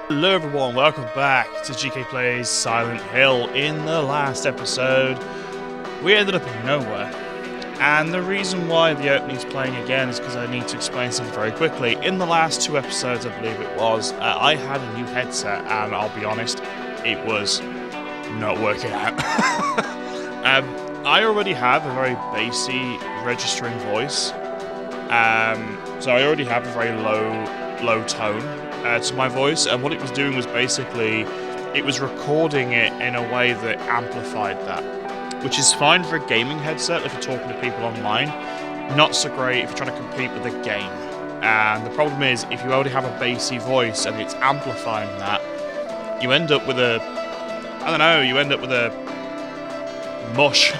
Hello everyone, welcome back to GK Plays Silent Hill. In the last episode, we ended up in nowhere. And the reason why the opening's playing again is because I need to explain something very quickly. In the last two episodes, I believe it was, I had a new headset, and I'll be honest, it was not working out. I already have a very bassy registering voice, so I already have a very low tone to my voice, and what it was doing was basically, it was recording it in a way that amplified that, which is fine for a gaming headset if you're talking to people online, not so great if you're trying to compete with a game. And the problem is, if you already have a bassy voice and it's amplifying that, you end up with a, you end up with a mush.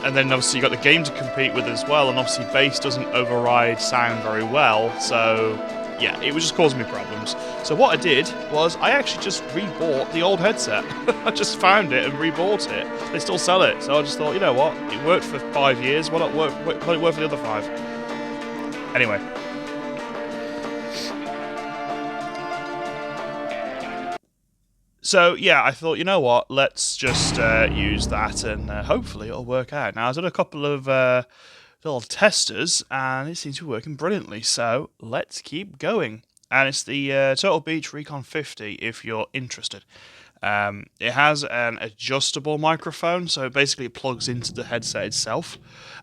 And then obviously you got the game to compete with as well, and obviously bass doesn't override sound very well, so yeah, it was just causing me problems. So what I did was I actually just rebought the old headset. I just found it and rebought it. They still sell it, so I just thought, you know what, it worked for 5 years, why not work for the other 5? Anyway. So yeah, I thought, you know what, let's just use that and hopefully it'll work out. Now, I've done a couple of little testers and it seems to be working brilliantly, so let's keep going. And it's the Turtle Beach Recon 50 if you're interested. It has an adjustable microphone, so basically it plugs into the headset itself,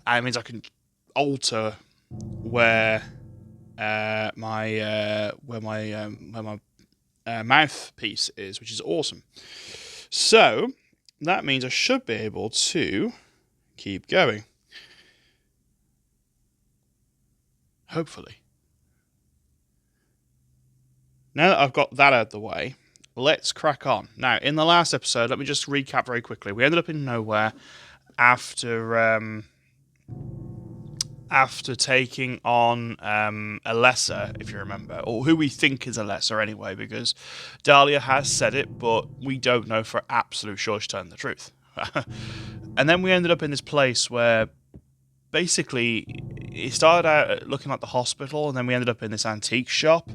and it means I can alter where my mouthpiece is, which is awesome. So that means I should be able to keep going. Hopefully. Now that I've got that out of the way, let's crack on. Now, in the last episode, let me just recap very quickly. We ended up in nowhere after taking on a lesser, if you remember, or who we think is a lesser anyway, because Dahlia has said it, but we don't know for absolute sure she's telling the truth. And then we ended up in this place where basically it started out looking like the hospital, and then we ended up in this antique shop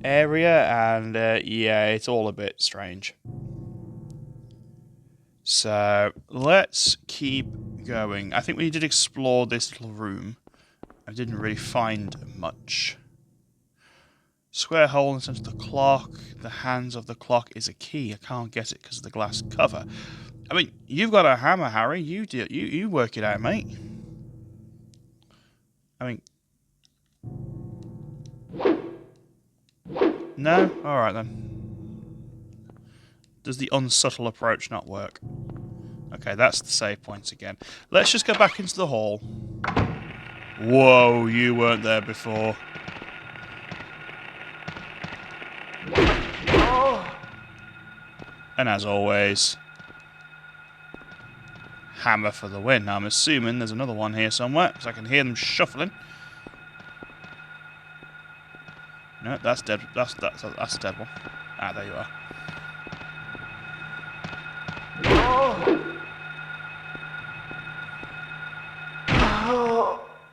area, and yeah, it's all a bit strange. So let's keep going. I think we did explore this little room. I didn't really find much. Square hole in the center of the clock. The hands of the clock is a key. I can't get it because of the glass cover. I mean, you've got a hammer, Harry. You work it out, mate. I mean, no? Alright then. Does the unsubtle approach not work? Okay, that's the save points again. Let's just go back into the hall. Whoa, you weren't there before. And as always, hammer for the win. Now, I'm assuming there's another one here somewhere, because I can hear them shuffling. No, that's dead. That's a dead one. Ah, there you are.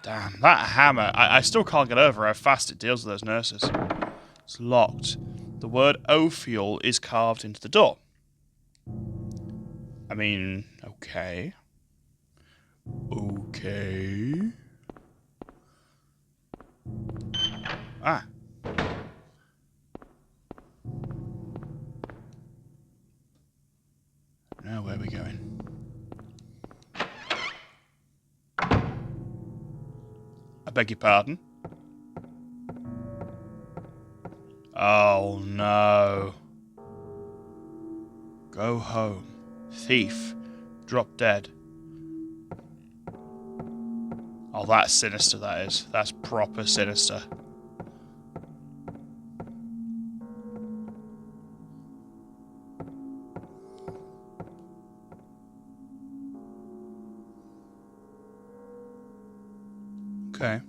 Damn, that hammer. I still can't get over how fast it deals with those nurses. It's locked. The word Ophiel is carved into the door. I mean, okay. Okay. Ah. Now where are we going? I beg your pardon? Oh no. Go home. Thief. Drop dead. Oh, that's sinister, that is. That's proper sinister. Okay.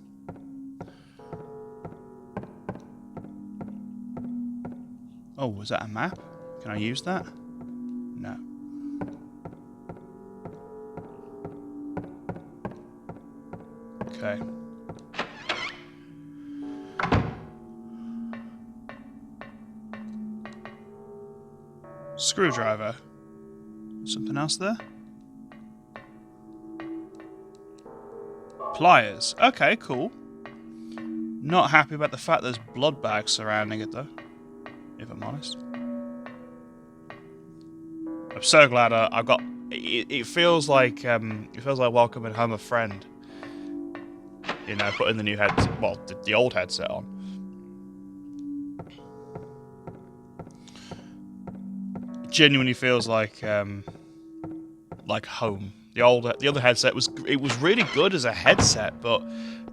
Oh, was that a map? Can I use that? No. Okay. Screwdriver. Something else there? Pliers. Okay, cool. Not happy about the fact there's blood bags surrounding it, though. If I'm honest. I'm so glad I got... It feels like welcoming home a friend. You know, putting the new headset... Well, the old headset on. It genuinely feels like home. The other headset was really good as a headset, but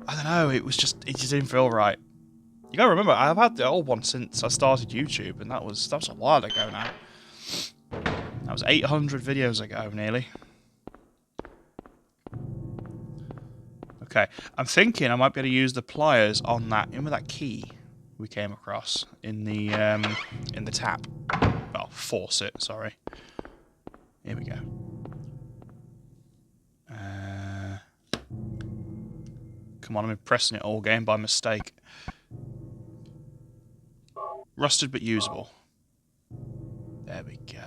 I don't know, it just didn't feel right. You gotta remember, I've had the old one since I started YouTube, and that was a while ago now. That was 800 videos ago, nearly. Okay, I'm thinking I might be able to use the pliers on that. Remember that key we came across in the tap? Well, faucet. Sorry. Here we go. Come on, I'm pressing it all game by mistake. Rusted but usable. There we go.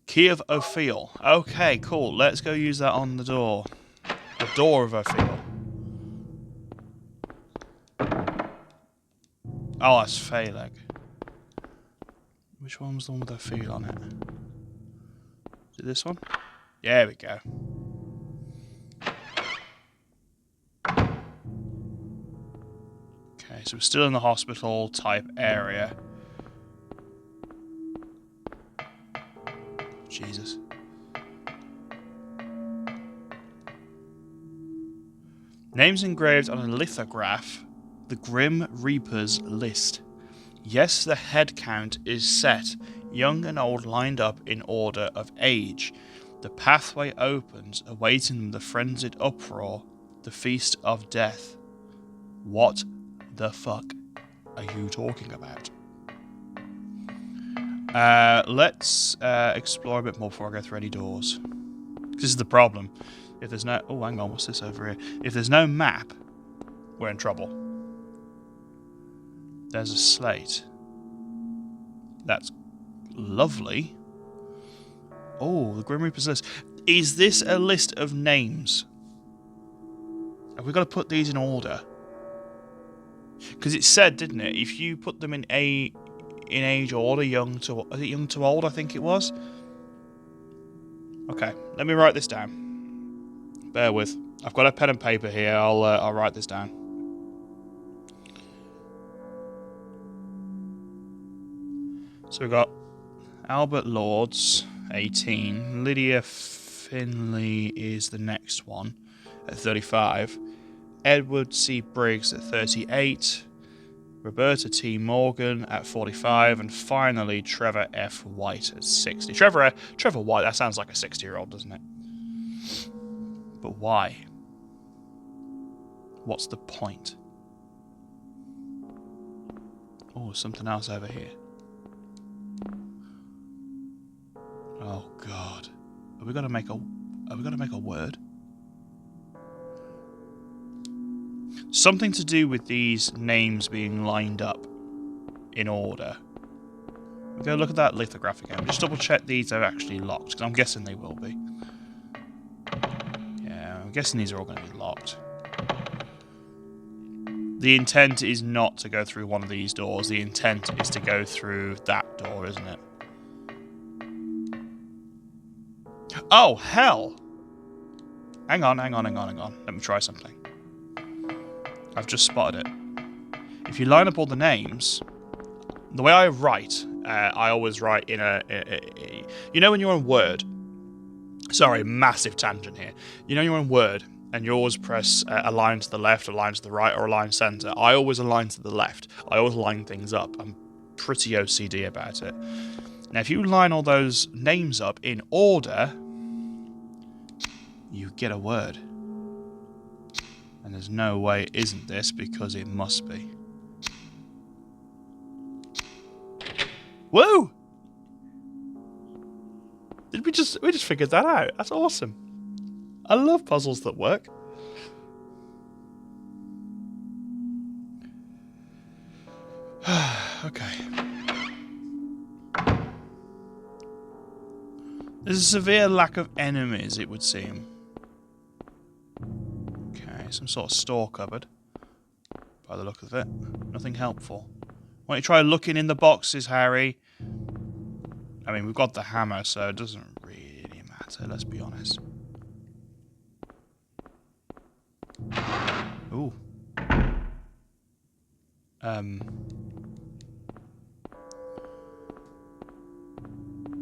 Key of Ophiel. Okay, cool. Let's go use that on the door. The door of Ophiel. Oh, that's Phaleg. Which one was the one with Ophiel on it? Is it this one? Yeah, there we go. Okay, so we're still in the hospital type area. Jesus. Names engraved on a lithograph. The Grim Reaper's list. Yes, the head count is set. Young and old lined up in order of age. The pathway opens, awaiting them the frenzied uproar. The feast of death. What the fuck are you talking about? Let's explore a bit more before I go through any doors. This is the problem. If there's no... Oh, hang on, what's this over here? If there's no map, we're in trouble. There's a slate. That's lovely. Oh, the Grim Reaper's list. Is this a list of names? Have we got to put these in order? Because it said, didn't it? If you put them in age order, young to... Is it young to old, I think it was? Okay, let me write this down. Bear with. I've got a pen and paper here. I'll write this down. So we've got Albert Lords, 18. Lydia Finley is the next one at 35. Edward C. Briggs at 38. Roberta T. Morgan at 45. And finally, Trevor F. White at 60. Trevor White, that sounds like a 60-year-old, doesn't it? But why? What's the point? Oh, something else over here. Oh God. Are we gonna make a word? Something to do with these names being lined up in order. We'll go look at that lithograph again. Just double check these are actually locked, because I'm guessing they will be. Yeah, I'm guessing these are all going to be locked. The intent is not to go through one of these doors. The intent is to go through that door, isn't it? Oh, hell! Hang on. Let me try something. I've just spotted it. If you line up all the names, the way I write, I always write in you know when you're on Word? Sorry, massive tangent here. You know you're on Word, and you always press align to the left, align to the right, or align center. I always align to the left. I always line things up. I'm pretty OCD about it. Now, if you line all those names up in order, you get a word. And there's no way it isn't this, because it must be. Whoa! Did we just figured that out? That's awesome. I love puzzles that work. Okay. There's a severe lack of enemies, it would seem. Okay, some sort of store cupboard. By the look of it. Nothing helpful. Why don't you try looking in the boxes, Harry? I mean, we've got the hammer, so it doesn't really matter, let's be honest. Ooh.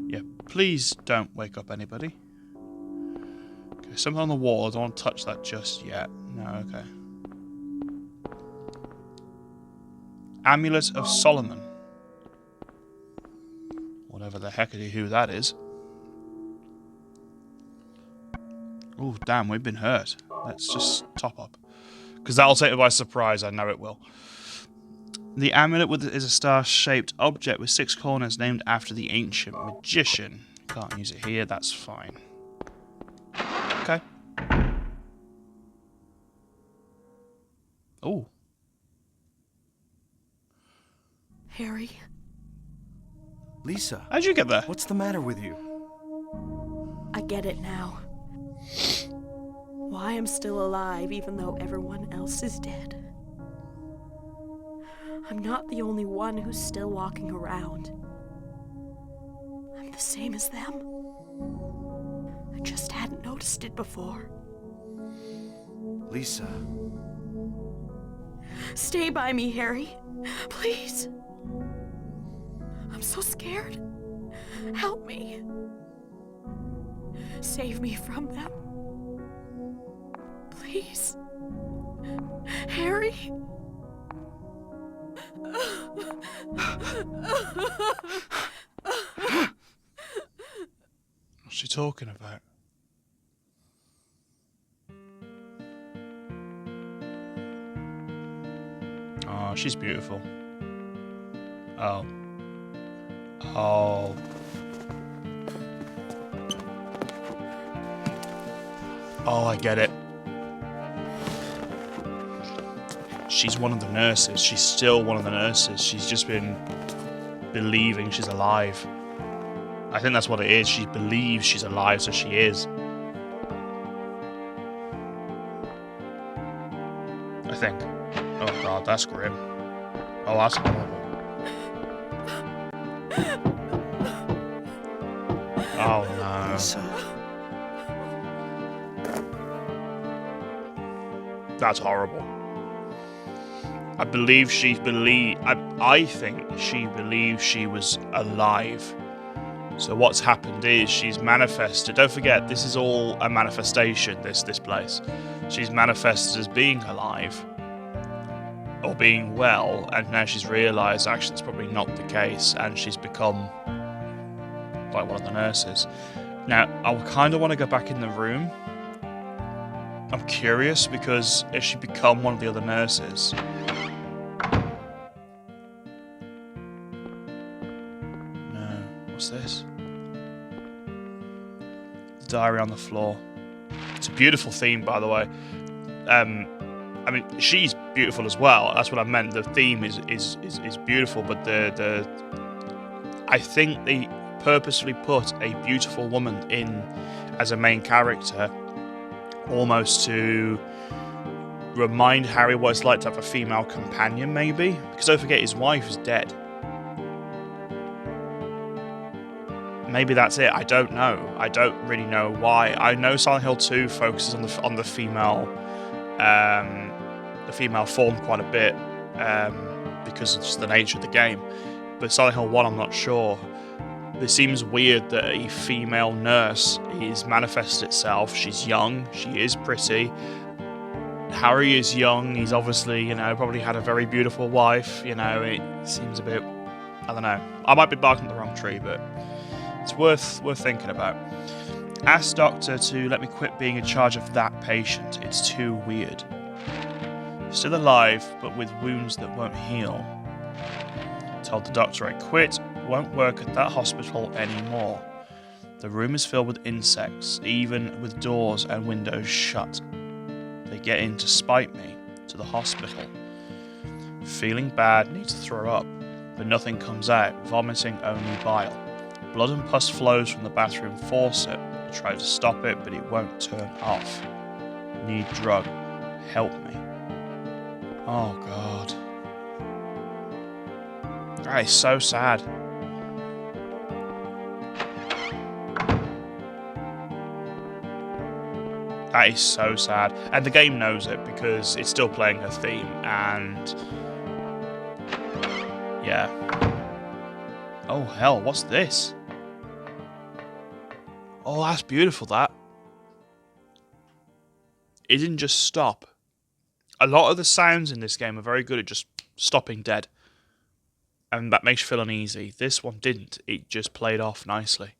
Yeah, please don't wake up anybody. Okay, something on the wall. I don't want to touch that just yet. No, okay. Amulet of Solomon. Whatever the heckity who that is. Oh, damn, we've been hurt. Let's just top up. Because that'll take it by surprise, I know it will. The amulet is a star-shaped object with 6 corners named after the ancient magician. Can't use it here, that's fine. Okay. Oh. Harry. Lisa. How'd you get there? What's the matter with you? I get it now. Why I'm still alive even though everyone else is dead. I'm not the only one who's still walking around. I'm the same as them. I just hadn't noticed it before. Lisa. Stay by me, Harry. Please. I'm so scared. Help me. Save me from them. Please. Harry? What's she talking about? Oh, she's beautiful. Oh. Oh. Oh, I get it. She's one of the nurses. She's still one of the nurses. She's just been believing she's alive. I think that's what it is. She believes she's alive, so she is. I think. Oh god, that's grim. Oh, that's horrible. Oh no. That's horrible. I believe she believed. I think she believed she was alive. So what's happened is she's manifested. Don't forget, this is all a manifestation. This place. She's manifested as being alive or being well, and now she's realised actually it's probably not the case, and she's become like one of the nurses. Now I kind of want to go back in the room. I'm curious because if she become one of the other nurses. No, what's this? The diary on the floor. It's a beautiful theme, by the way. I mean, she's beautiful as well. That's what I meant. The theme is beautiful, but I think they purposefully put a beautiful woman in as a main character, almost to remind Harry what it's like to have a female companion, maybe. Because don't forget, his wife is dead. Maybe that's it. I don't know. I don't really know why. I know Silent Hill 2 focuses on the female form quite a bit because of just the nature of the game. But Silent Hill 1, I'm not sure. It seems weird that a female nurse is manifested itself. She's young. She is pretty. Harry is young. He's obviously, probably had a very beautiful wife. It seems a bit, I don't know. I might be barking up the wrong tree, but it's worth thinking about. Ask doctor to let me quit being in charge of that patient. It's too weird. Still alive, but with wounds that won't heal. Told the doctor I quit. Won't work at that hospital anymore. The room is filled with insects, even with doors and windows shut. They get in to spite me to the hospital. Feeling bad, need to throw up. but nothing comes out, vomiting only bile. Blood and pus flows from the bathroom faucet. I try to stop it, but it won't turn off. Need drug. Help me. Oh god. That is so sad. That is so sad. And the game knows it because it's still playing her theme and... yeah. Oh hell, what's this? Oh, that's beautiful, that. It didn't just stop. A lot of the sounds in this game are very good at just stopping dead. And that makes you feel uneasy. This one didn't. It just played off nicely.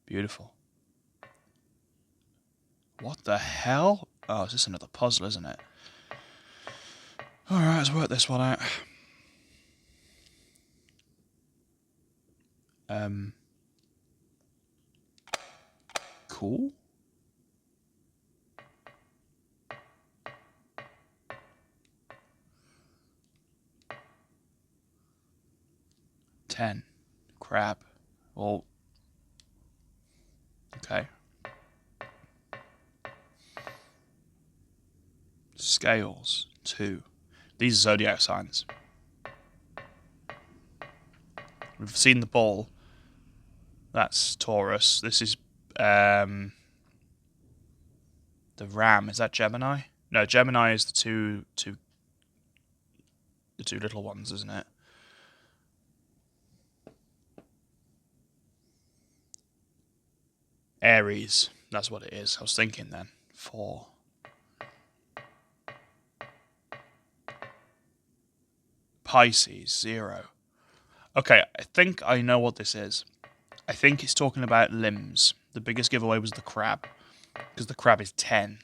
Beautiful. What the hell? Oh, it's just another puzzle, isn't it? Alright, let's work this one out. Cool. $10. Crap. Well. Okay. Scales. 2. These are zodiac signs. We've seen the ball. That's Taurus. This is the ram. Is that Gemini? No, Gemini is the two little ones, isn't it? Aries. That's what it is. I was thinking then. 4. Pisces. 0. Okay, I think I know what this is. I think it's talking about limbs. The biggest giveaway was the crab. Because the crab is 10.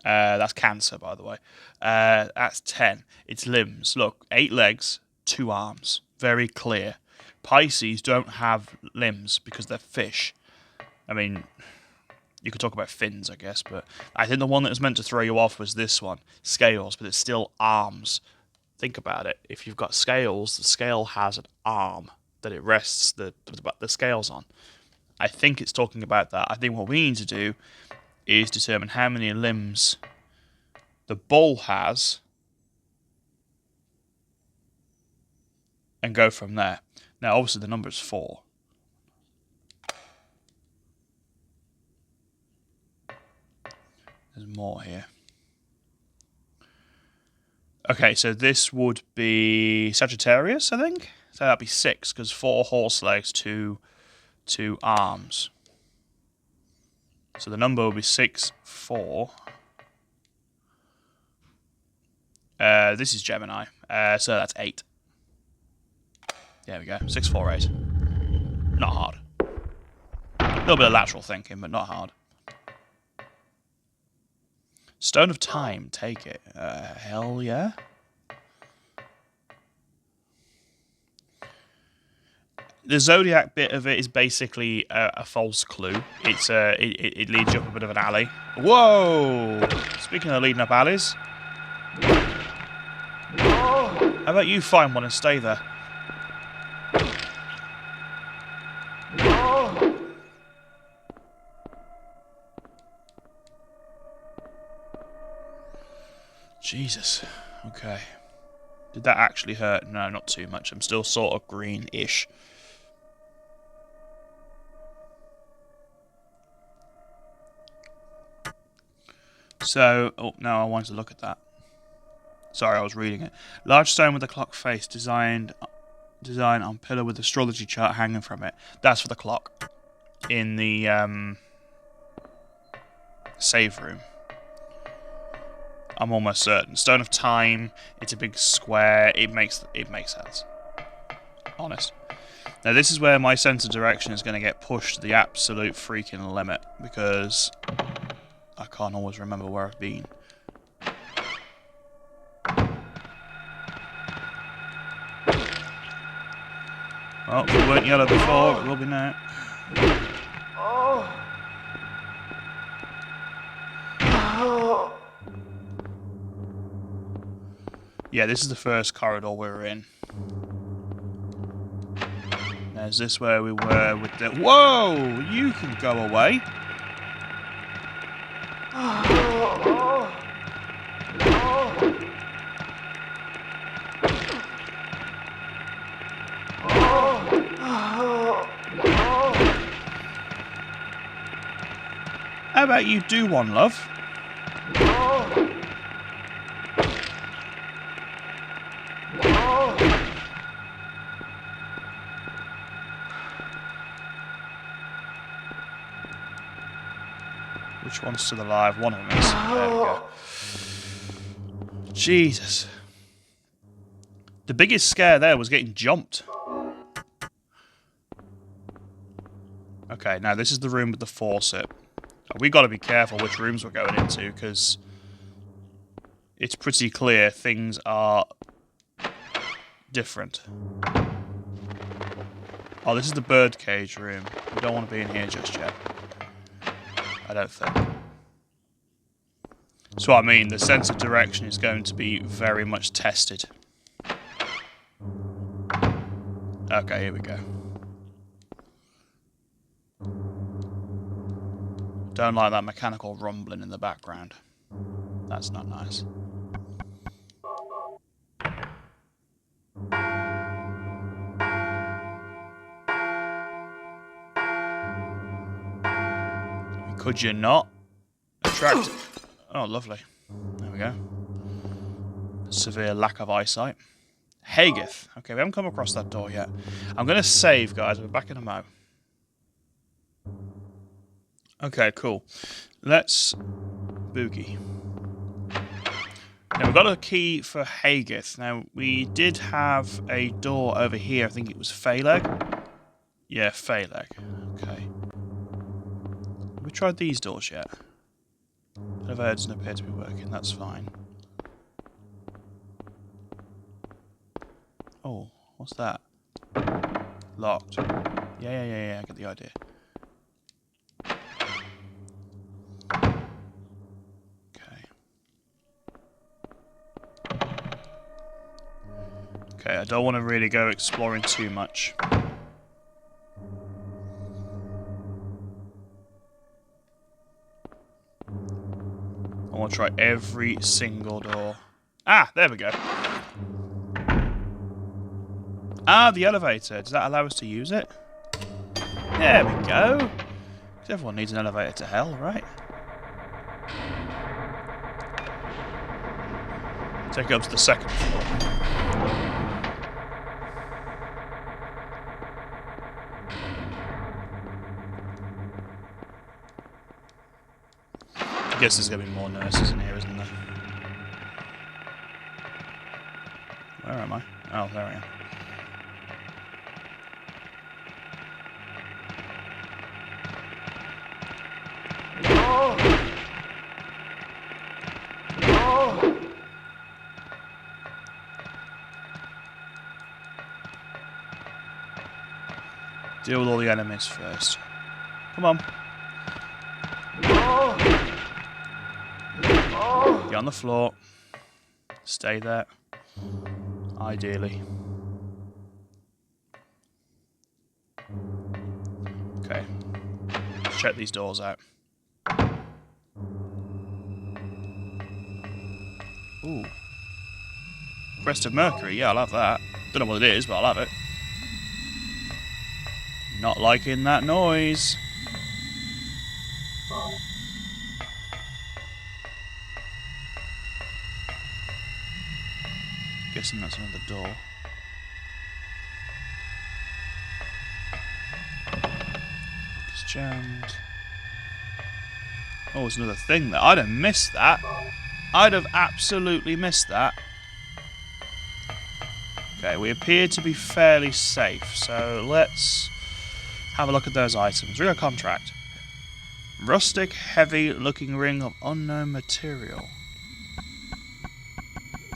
That's Cancer, by the way. That's 10. It's limbs. Look, 8 legs, 2 arms. Very clear. Pisces don't have limbs because they're fish. I mean, you could talk about fins, I guess, but I think the one that was meant to throw you off was this one. Scales, but it's still arms. Think about it. If you've got scales, the scale has an arm that it rests the scales on. I think it's talking about that. I think what we need to do is determine how many limbs the bull has and go from there. Now, obviously, the number is 4. There's more here. Okay, so this would be Sagittarius, I think? So that'd be 6, because 4 horse legs, 2 arms. So the number would be 6, 4. This is Gemini, so that's 8. There we go, 6, 4, 8. Not hard. A little bit of lateral thinking, but not hard. Stone of Time, take it. Hell yeah. The zodiac bit of it is basically a false clue. It's it leads you up a bit of an alley. Whoa! Speaking of leading up alleys, how about you find one and stay there? Jesus. Okay. Did that actually hurt? No, not too much. I'm still sort of green-ish. So, oh, no, I wanted to look at that. Sorry, I was reading it. Large stone with a clock face, design on pillar with astrology chart hanging from it. That's for the clock. In the save room. I'm almost certain. Stone of Time, it's a big square, it makes sense. Honest. Now this is where my sense of direction is going to get pushed to the absolute freaking limit, because I can't always remember where I've been. Well, if it weren't yellow before, it will be now. Yeah, this is the first corridor we're in. Now, is this where we were with the... Whoa! You can go away. How about you do one, love? Which one's still alive? One of them is. There we go. Jesus. The biggest scare there was getting jumped. Okay, now this is the room with the faucet. We got to be careful which rooms we're going into, because it's pretty clear things are different. Oh, this is the birdcage room. We don't want to be in here just yet. I don't think. So I mean, the sense of direction is going to be very much tested. Okay, here we go. Don't like that mechanical rumbling in the background. That's not nice. Could you not attract... Oh, lovely. There we go. Severe lack of eyesight. Haggith. Okay, we haven't come across that door yet. I'm going to save, guys. We're back in a mo. Okay, cool. Let's boogie. Now, we've got a key for Haggith. Now, we did have a door over here. I think it was Phaleg. Yeah, Phaleg. Okay. Have we tried these doors yet? Elevator doesn't appear to be working. That's fine. Oh, what's that? Locked. Yeah. I get the idea. Okay, I don't want to really go exploring too much. I want to try every single door. Ah, there we go. Ah, the elevator. Does that allow us to use it? There we go. Because everyone needs an elevator to hell, right? Take it up to the second floor. I guess there's going to be more nurses in here, isn't there? Where am I? Oh, there I am. Deal with all the enemies first. Come on. Get on the floor. Stay there. Ideally. Okay. Let's check these doors out. Ooh. Crest of Mercury. Yeah, I'll have that. Don't know what it is, but I'll have it. Not liking that noise. Guessing that's another door. It's jammed. Oh, there's another thing there. I'd have missed that. I'd have absolutely missed that. Okay, we appear to be fairly safe, so let's have a look at those items. Real contract. Rustic, heavy looking ring of unknown material.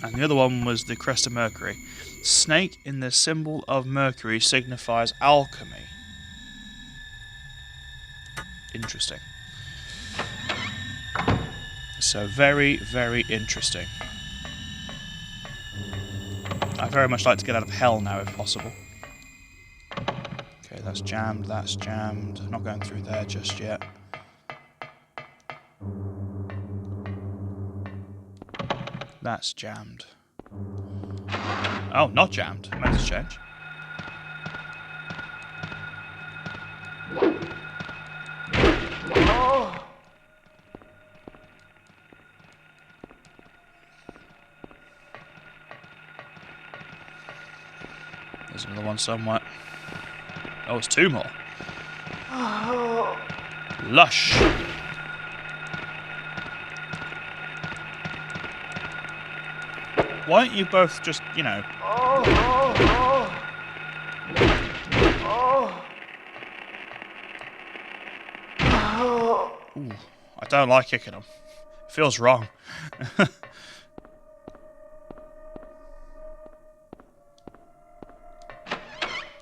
And the other one was the Crest of Mercury. Snake in the symbol of Mercury signifies alchemy. Interesting. So very, very interesting. I very much like to get out of hell now if possible. Okay, that's jammed, that's jammed. Not going through there just yet. That's jammed. Oh, not jammed. Message change. There's another one somewhere. Oh, it's two more. Lush. Why don't you both just, you know... Ooh, I don't like kicking them. It feels wrong.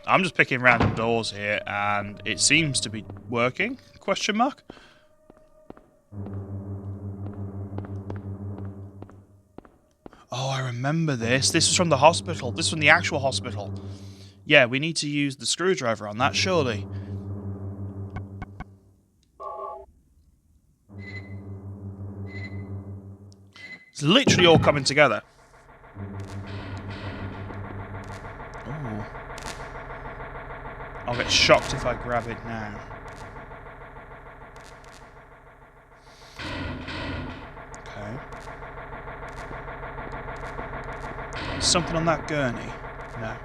I'm just picking random doors here, and it seems to be working? Question mark? Oh, I remember this. This was from the hospital. This was from the actual hospital. Yeah, we need to use the screwdriver on that, surely. It's literally all coming together. Ooh. I'll get shocked if I grab it now. Okay. Something on that gurney? No.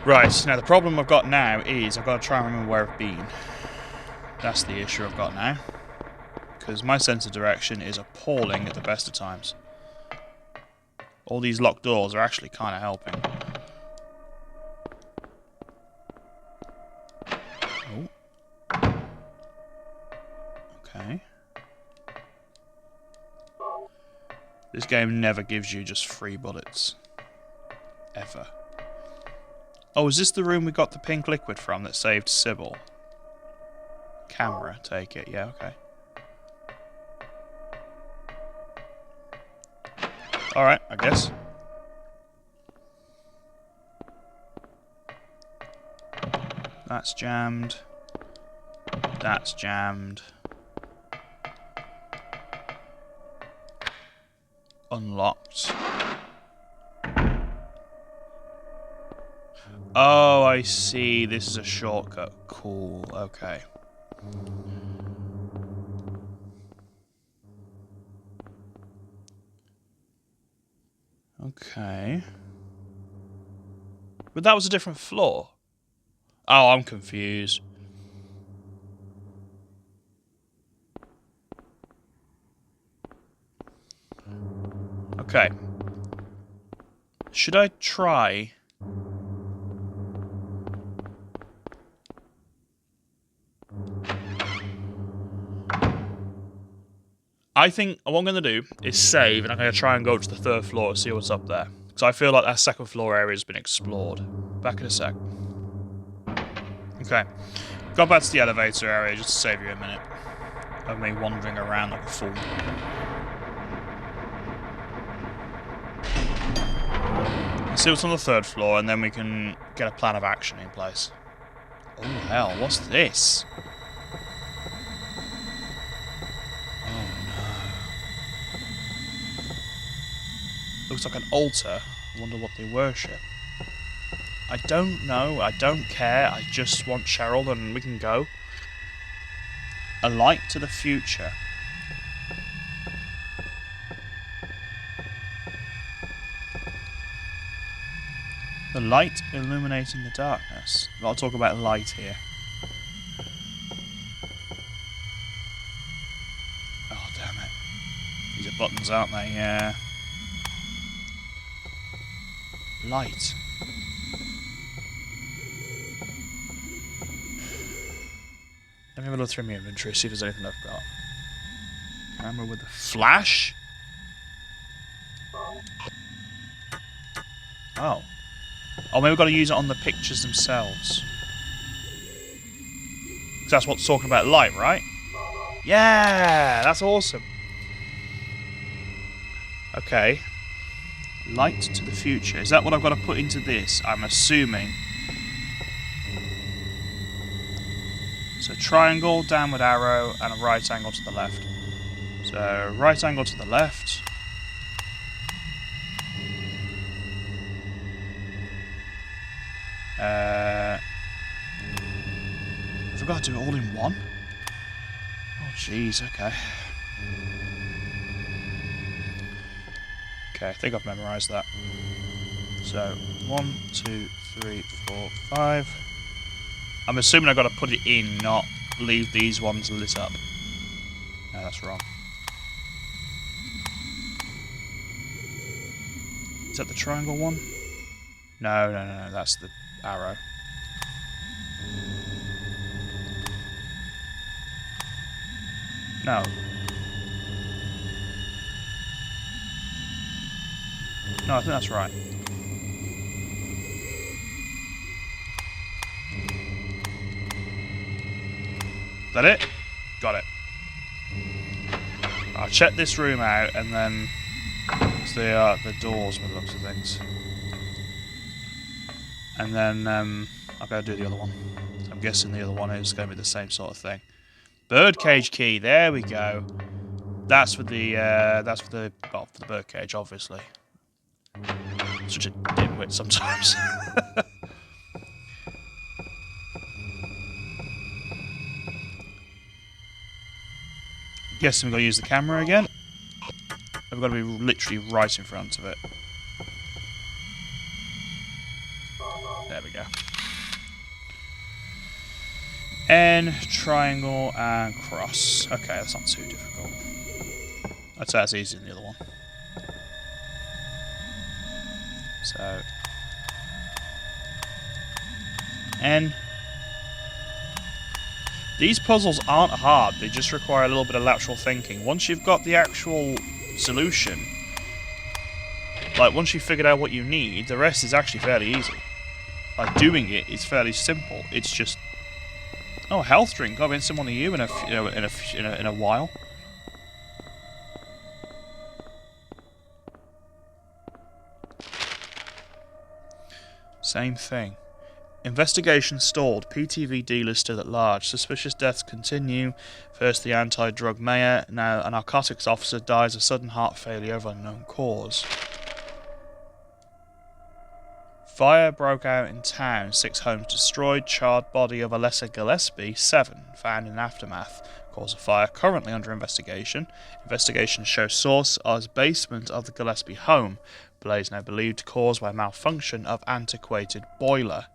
Right, now the problem I've got now is I've got to try and remember where I've been. That's the issue I've got now. Because my sense of direction is appalling at the best of times. All these locked doors are actually kind of helping. Oh. Okay. This game never gives you just free bullets. Ever. Oh, is this the room we got the pink liquid from that saved Sybil? Camera, take it. Yeah, okay. Alright, I guess. That's jammed. That's jammed. Unlocked. Oh, I see. This is a shortcut. Cool. Okay. Okay. But that was a different floor. Oh, I'm confused. Okay. Should I try... I think what I'm going to do is save, and I'm going to try and go to the third floor and see what's up there. Because I feel like that second floor area has been explored. Back in a sec. Okay. Got back to the elevator area just to save you a minute of me wandering around like a fool. Let's see what's on the third floor, and then we can get a plan of action in place. Oh, hell. What's this? Looks like an altar. I wonder what they worship. I don't know. I don't care. I just want Cheryl and we can go. A light to the future. The light illuminating the darkness. I'll talk about light here. Oh, damn it. These are buttons, aren't they? Yeah. Light. Let me have a look through my inventory, see if there's anything I've got. Camera with a flash? Oh. Oh, maybe we've got to use it on the pictures themselves. Because that's what's talking about light, right? Yeah, that's awesome. Okay. Light to the future. Is that what I've got to put into this? I'm assuming. So triangle, downward arrow, and a right angle to the left. So right angle to the left. Have I got to do it all in one? Oh jeez, okay. Okay, I think I've memorised that. So 1, 2, 3, 4, 5. I'm assuming I've got to put it in, not leave these ones lit up. No, that's wrong. Is that the triangle one? No, that's the arrow. No. No, I think that's right. Is that it? Got it. I'll check this room out and then... So they are the doors by the looks of things. And then I'll go do the other one. I'm guessing the other one is going to be the same sort of thing. Birdcage key, there we go. That's for the well, for the birdcage, obviously. Such a dimwit sometimes. Guessing we've got to use the camera again. We've got to be literally right in front of it. There we go. N, triangle, and cross. Okay, that's not too difficult. I'd say that's easier than the other one. So, N. These puzzles aren't hard, they just require a little bit of lateral thinking. Once you've got the actual solution, like once you've figured out what you need, the rest is actually fairly easy. Like doing it is fairly simple. It's just, oh, a health drink. I've been someone to you in a while. Same thing. Investigation stalled. PTV dealers still at large. Suspicious deaths continue. First the anti-drug mayor, now a narcotics officer dies of sudden heart failure of unknown cause. Fire broke out in town. 6 homes destroyed. Charred body of Alessa Gillespie, 7, found in aftermath. Cause of fire currently under investigation. Investigation shows source as basement of the Gillespie home. Blaze now believed caused by malfunction of antiquated boiler.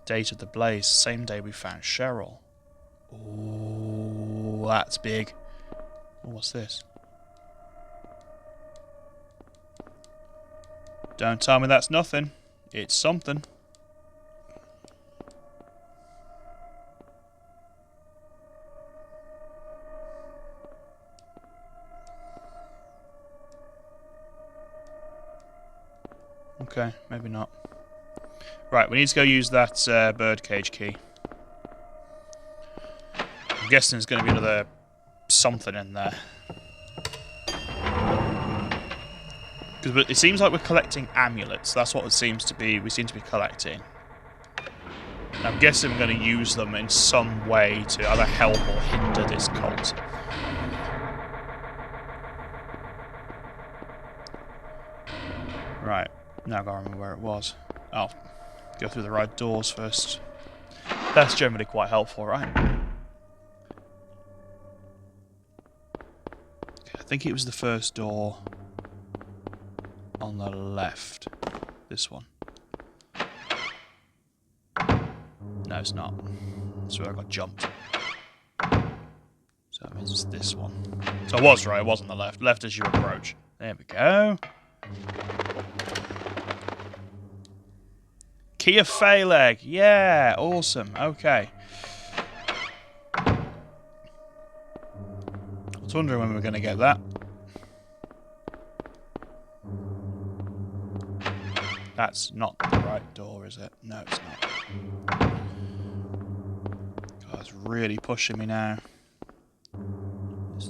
Date of the blaze, same day we found Cheryl. Ooh, that's big. Oh, what's this? Don't tell me that's nothing. It's something. Okay, maybe not. Right, we need to go use that birdcage key. I'm guessing there's going to be another something in there. Because it seems like we're collecting amulets. That's what it seems to be. We seem to be collecting. And I'm guessing we're going to use them in some way to either help or hinder this cult. Right, now I've got to remember where it was. Oh, go through the right doors first. That's generally quite helpful, right? Okay, I think it was the first door on the left. This one. No, it's not. That's where I got jumped. So that means it's this one. So I was right, it was on the left. Left as you approach. There we go. Key of Phaleg. Yeah, awesome. Okay. I was wondering when we were going to get that. That's not the right door, is it? No, it's not. God, it's really pushing me now.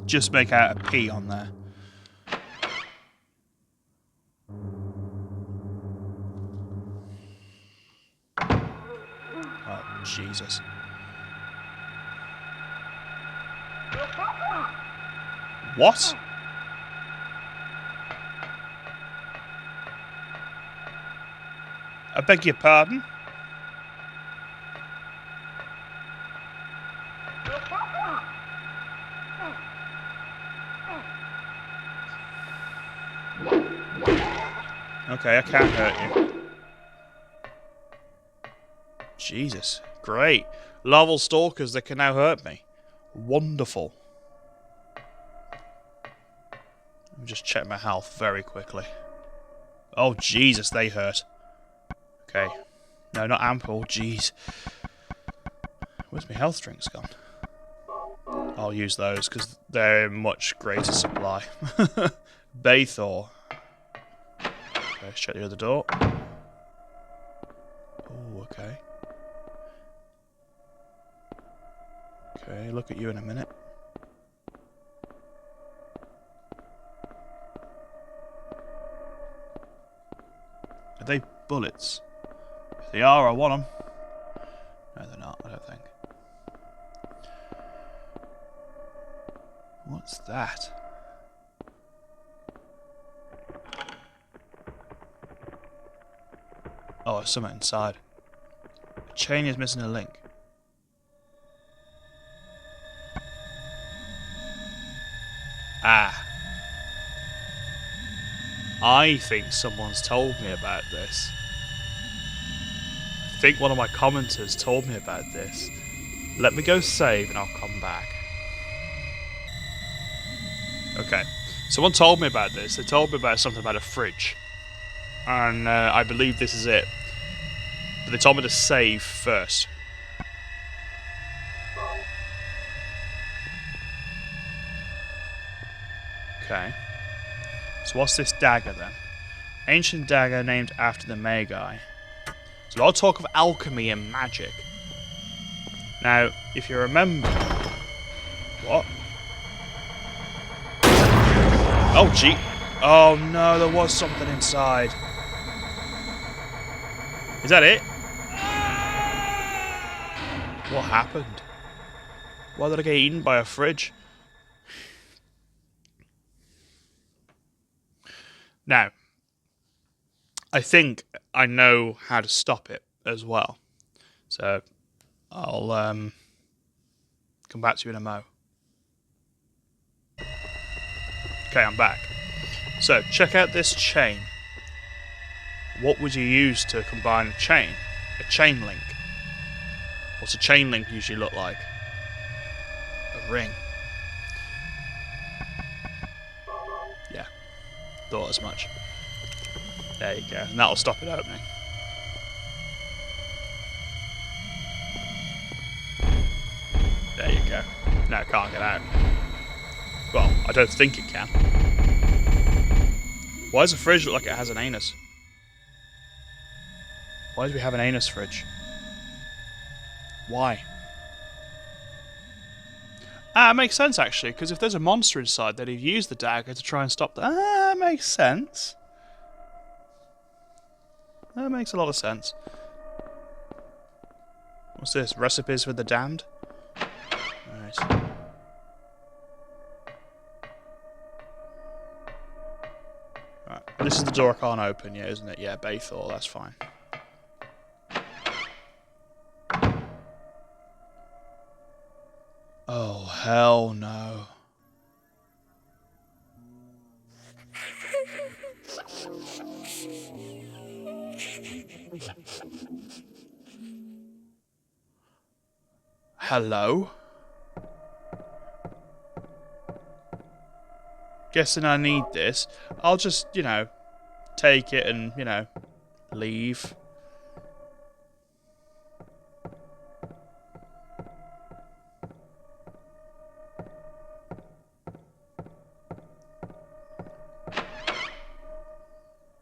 Just make out a P on there. Oh, Jesus. What? I beg your pardon? Okay, I can't hurt you. Jesus. Great. Larval stalkers that can now hurt me. Wonderful. Let me just check my health very quickly. Oh, Jesus, they hurt. Okay. No, not ample. Jeez. Where's my health drinks gone? I'll use those, because they're in much greater supply. Baythor. Okay, let's check the other door. Oh, okay. Okay, look at you in a minute. Are they bullets? If they are, I want them. No, they're not, I don't think. What's that? Oh, there's something inside. The chain is missing a link. Ah. I think someone's told me about this. I think one of my commenters told me about this. Let me go save and I'll come back. Okay. Someone told me about this. They told me about something about a fridge. And I believe this is it. But they told me to save first. Okay. So what's this dagger then? Ancient dagger named after the Magi. So a lot of talk of alchemy and magic. Now, if you remember... What? Oh, gee. Oh, no, there was something inside. Is that it? What happened? Why did I get eaten by a fridge? Now, I think I know how to stop it as well. So, I'll come back to you in a mo. Okay, I'm back. So, check out this chain. What would you use to combine a chain? A chain link. What's a chain link usually look like? A ring. Yeah, thought as much. There you go, and that'll stop it opening. There you go. Now it can't get out. Well, I don't think it can. Why does the fridge look like it has an anus? Why do we have an anus fridge? Why? Ah, it makes sense actually, because if there's a monster inside, they'd have used the dagger to try and stop that. Ah, makes sense. That makes a lot of sense. What's this? Recipes for the damned? Alright. Right. This is the door I can't open yet, isn't it? Yeah, Baythor, that's fine. Oh, hell no. Hello? Guessing I need this. I'll just, you know, take it and, you know, leave.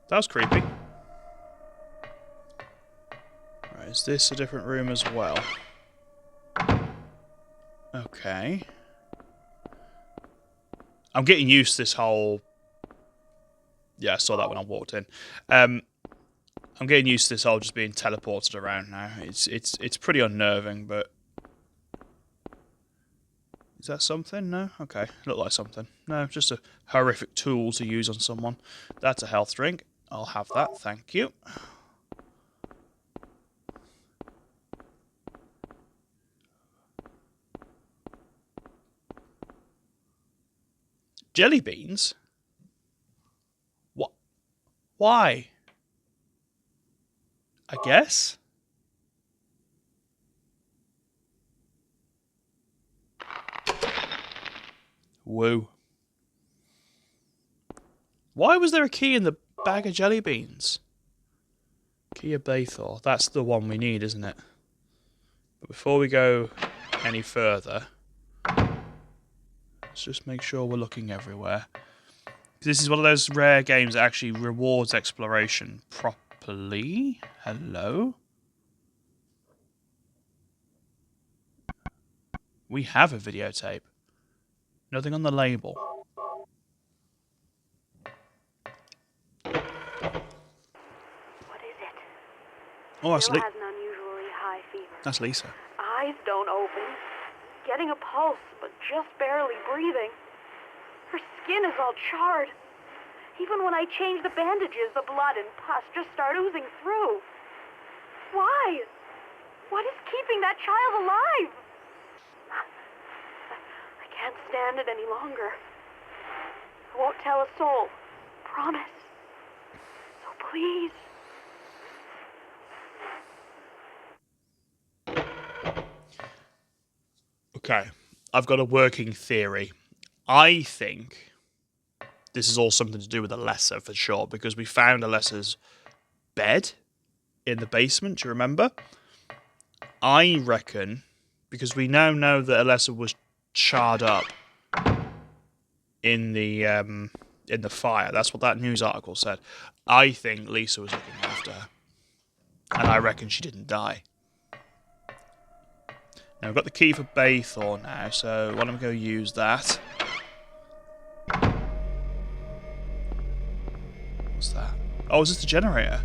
That was creepy. Right, is this a different room as well? Okay. I'm getting used to this whole... Yeah, I saw that when I walked in. I'm getting used to this whole just being teleported around now. It's pretty unnerving, but... Is that something? No? Okay, look like something. No, just a horrific tool to use on someone. That's a health drink. I'll have that, thank you. Jelly beans? What? Why? I guess? Woo. Why was there a key in the bag of jelly beans? Key of Bathor. That's the one we need, isn't it? But before we go any further, let's just make sure we're looking everywhere. This is one of those rare games that actually rewards exploration properly. Hello? We have a videotape. Nothing on the label. What is it? Oh, that's Still has an unusually high fever. That's Lisa. Eyes don't open. Getting a pulse, but just barely breathing. Her skin is all charred. Even when I change the bandages, the blood and pus just start oozing through. Why? What is keeping that child alive? I can't stand it any longer. I won't tell a soul. Promise. So please. Okay, I've got a working theory. I think this is all something to do with Alessa for sure, because we found Alessa's bed in the basement, do you remember? I reckon, because we now know that Alessa was charred up in the fire. That's what that news article said. I think Lisa was looking after her. And I reckon she didn't die. Now, we've got the key for Bathor now, so why don't we go use that? What's that? Oh, is this the generator?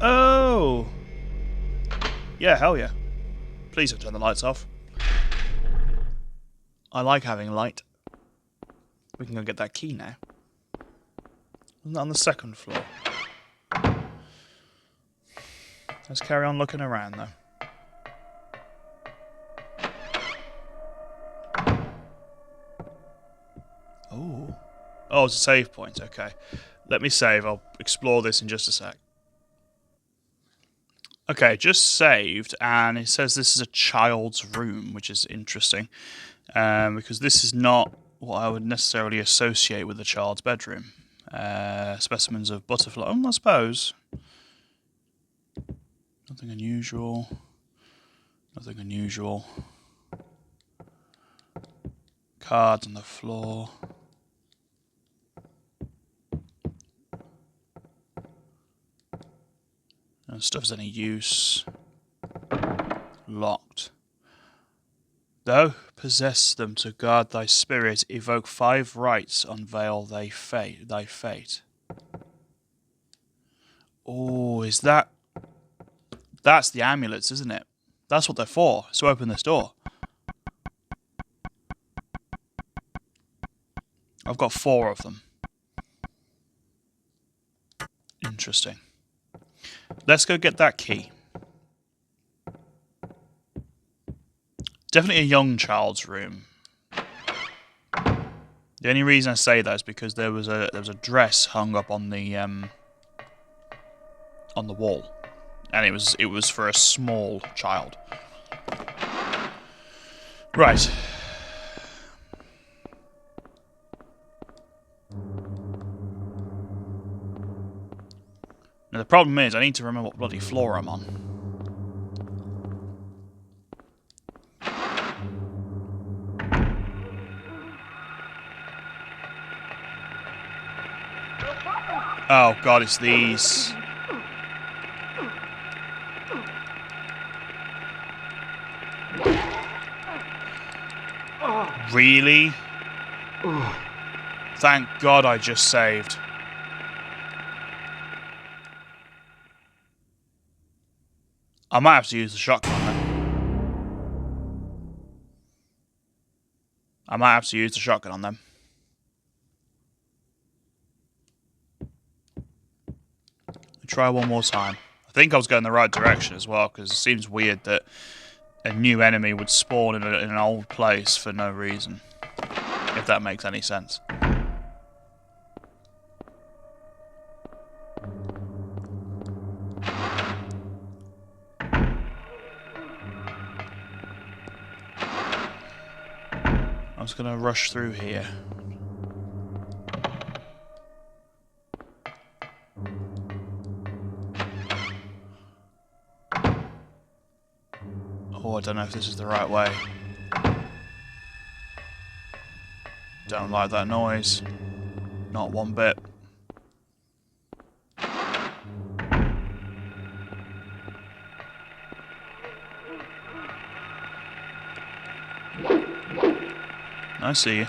Oh! Yeah, hell yeah. Please don't turn the lights off. I like having light. We can go get that key now. Isn't that on the second floor? Let's carry on looking around, though. Oh. Oh, it's a save point. Okay. Let me save. I'll explore this in just a sec. Okay, just saved, and it says this is a child's room, which is interesting. Because this is not what I would necessarily associate with a child's bedroom. Specimens of butterfly. I suppose. Nothing unusual. Nothing unusual. Cards on the floor. No stuff's any use. Locked. Thou possess them to guard thy spirit, evoke 5 rites, unveil thy fate. Oh, is that... That's the amulets, isn't it? That's what they're for, so open this door. I've got 4 of them. Interesting. Let's go get that key. Definitely a young child's room. The only reason I say that is because there was a dress hung up on the wall, and it was for a small child. Right. Now the problem is I need to remember what bloody floor I'm on. Oh god, it's these. Really? Thank God I just saved. I might have to use the shotgun then. I might have to use the shotgun on them. Try one more time. I think I was going the right direction as well, because it seems weird that a new enemy would spawn in an old place for no reason. If that makes any sense. I was going to rush through here. Oh, I don't know if this is the right way. Don't like that noise. Not one bit. I see you.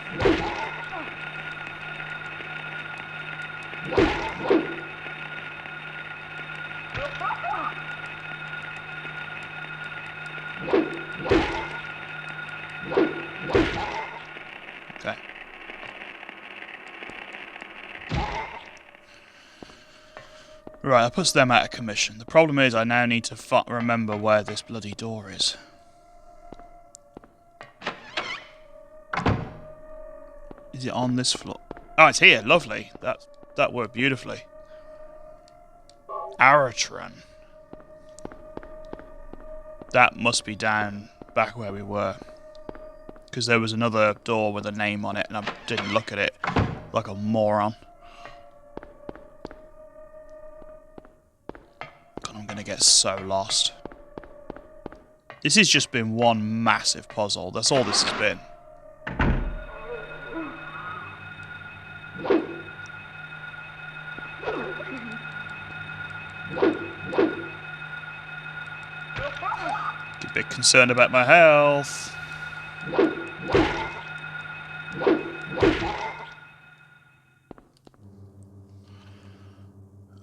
Okay. Right, that puts them out of commission. The problem is I now need to remember where this bloody door is. Is it on this floor? Oh, it's here. Lovely. That worked beautifully. Aratran. That must be down back where we were. Because there was another door with a name on it and I didn't look at it like a moron. God, I'm going to get so lost. This has just been one massive puzzle. That's all this has been. A bit concerned about my health.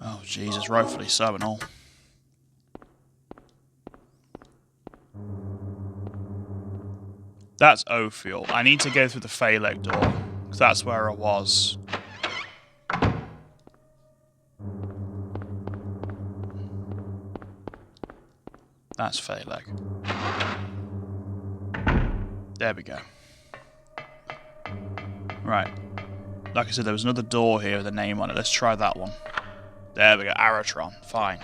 Oh, Jesus, rightfully so and all. That's O-Fuel. I need to go through the Phaleg door, because that's where I was. That's Phaleg. There we go. Right. Like I said, there was another door here with a name on it. Let's try that one. There we go. Aratron. Fine.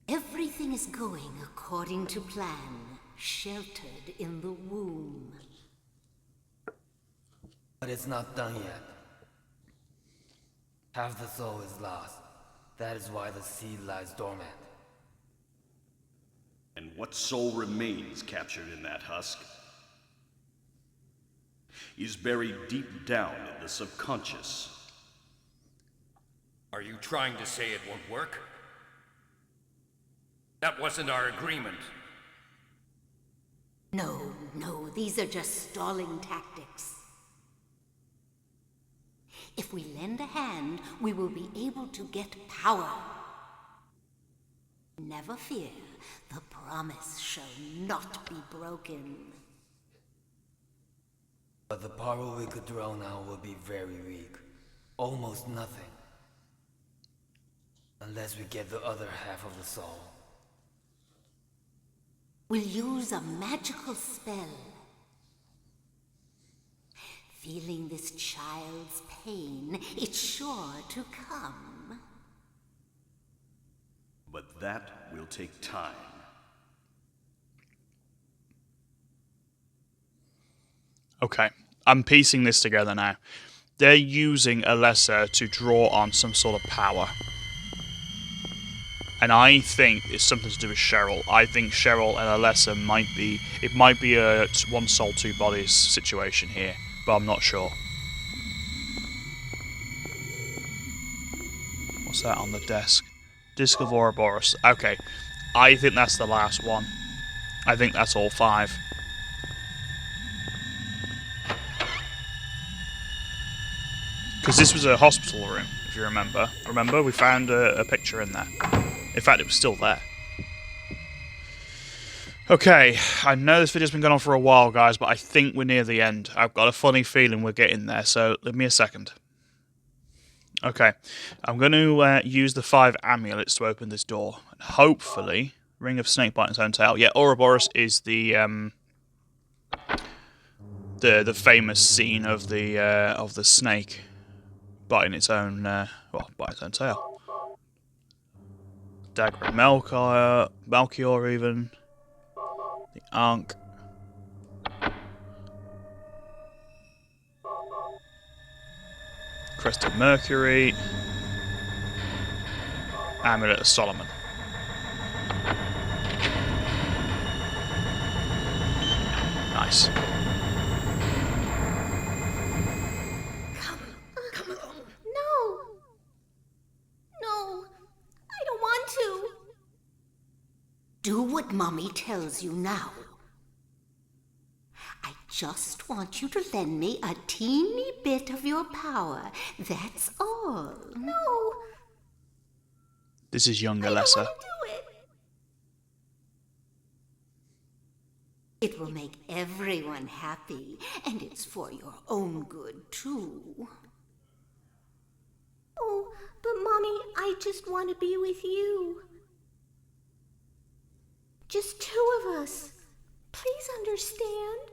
Everything is going according to plan, sheltered in the womb. But it's not done yet. Half the soul is lost. That is why the seed lies dormant. And what soul remains captured in that husk is buried deep down in the subconscious. Are you trying to say it won't work? That wasn't our agreement. No, these are just stalling tactics. If we lend a hand, we will be able to get power. Never fear, the promise shall not be broken. But the power we could draw now will be very weak. Almost nothing. Unless we get the other half of the soul. We'll use a magical spell. Feeling this child's pain, it's sure to come. But that will take time. Okay, I'm piecing this together now. They're using Alessa to draw on some sort of power. And I think it's something to do with Cheryl. I think Cheryl and Alessa might be a one soul, two bodies situation here, but I'm not sure. What's that on the desk? Disc of Ouroboros. Okay, I think that's the last one. I think that's all 5. Because this was a hospital room, if you remember. Remember, we found a picture in there. In fact, it was still there. Okay, I know this video's been going on for a while, guys, but I think we're near the end. I've got a funny feeling we're getting there, so give me a second. Okay, I'm going to use the 5 amulets to open this door. Hopefully, Ring of Snakebite and its own tail. Yeah, Ouroboros is the famous scene of the snake biting its own biting its own tail. Dagger of Melchior even. The Ankh. Crest of Mercury. Amulet of Solomon. Nice. Come along. No. No. I don't want to. Do what Mommy tells you now. I just want you to lend me a teeny bit of your power. That's all. No. This is young I Alessa. don't want to do it. It will make everyone happy, and it's for your own good, too. Oh, but Mommy, I just want to be with you. Just 2 of us. Please understand.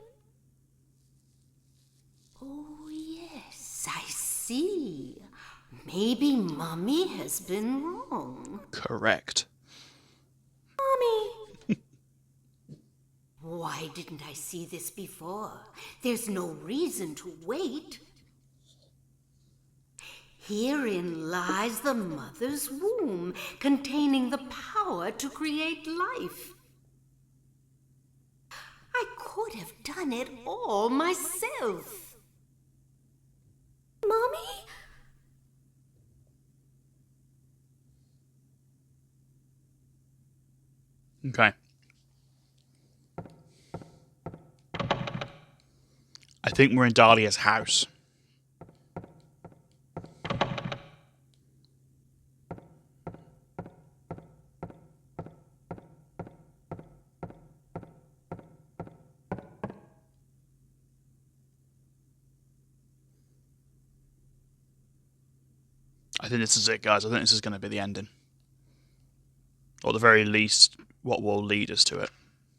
Oh, yes, I see. Maybe Mommy has been wrong. Correct. Mommy! Why didn't I see this before? There's no reason to wait. Herein lies the mother's womb, containing the power to create life. I could have done it all myself. Mommy? Okay. I think we're in Dahlia's house. I think this is it, guys. I think this is going to be the ending. Or at the very least, what will lead us to it.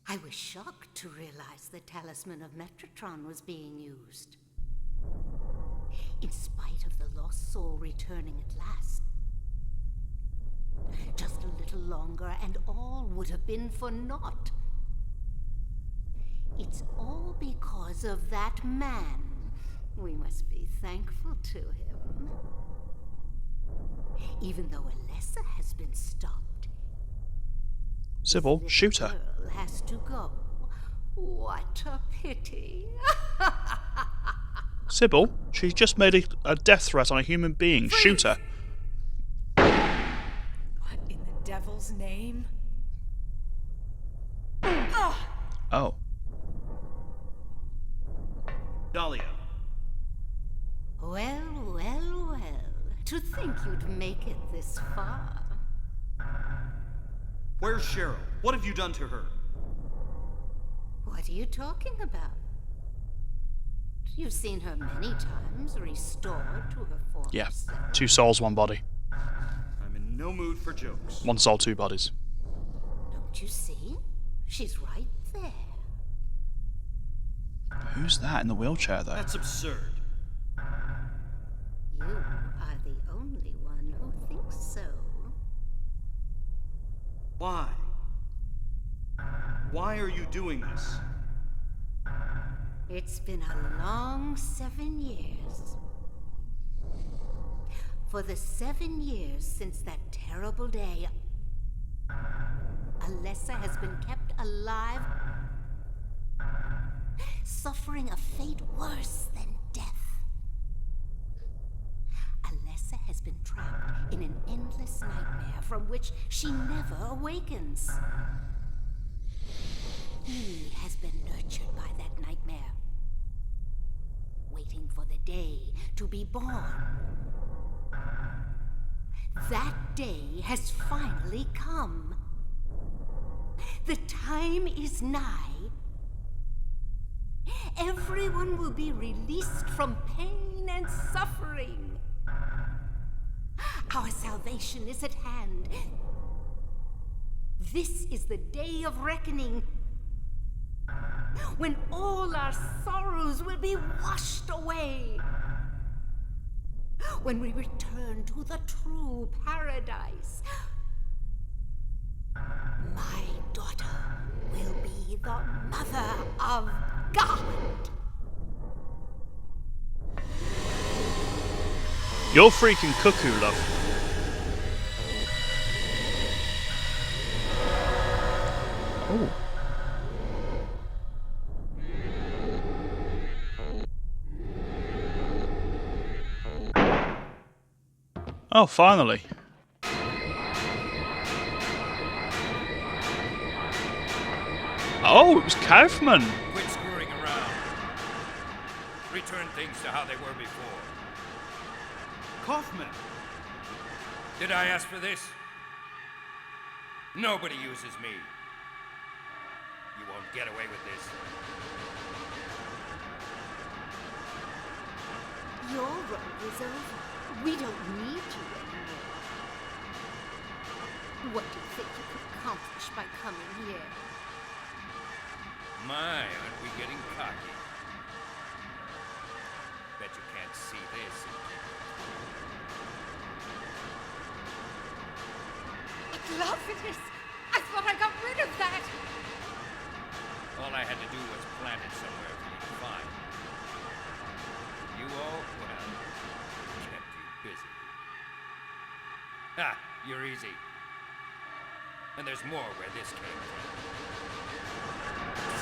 I was shocked to realize the talisman of Metatron was being used. In spite of the lost soul returning at last. Just a little longer and all would have been for naught. It's all because of that man. We must be thankful to him. Even though Alessa has been stopped. Sybil, shoot her. Girl has to go. What a pity. Sybil, she's just made a death threat on a human being. Shoot her. What in the devil's name? Oh. Dahlia, Well, well, well. To think you'd make it this far. where's Cheryl? What have you done to her? What are you talking about? You've seen her many times, restored to her former Yeah. self. 2 souls, 1 body. I'm in no mood for jokes. 1 soul, 2 bodies. Don't you see? She's right there. Who's that in the wheelchair, though? That's absurd. You are the only one who thinks so. Why? Why are you doing this? It's been a long 7 years. For the 7 years since that terrible day, Alessa has been kept alive, suffering a fate worse than death. Alessa has been trapped in an endless nightmare from which she never awakens. He has been nurtured by that nightmare, waiting for the day to be born. That day has finally come. The time is nigh. Everyone will be released from pain and suffering. Our salvation is at hand. This is the day of reckoning, when all our sorrows will be washed away. When we return to the true paradise, my daughter will be the mother of God. You're freaking cuckoo, love. Oh. Oh, finally. Oh, it was Kaufman. Quit screwing around. Return things to how they were before. Kaufman! Did I ask for this? Nobody uses me. You won't get away with this. Your role is over. We don't need you anymore. What do you think you could accomplish by coming here? My, aren't we getting cocky? Bet you can't see this. Gluttonous! I thought I got rid of that! All I had to do was plant it somewhere for you to find. You all, well, kept you busy. Ha! You're easy. And there's more where this came from.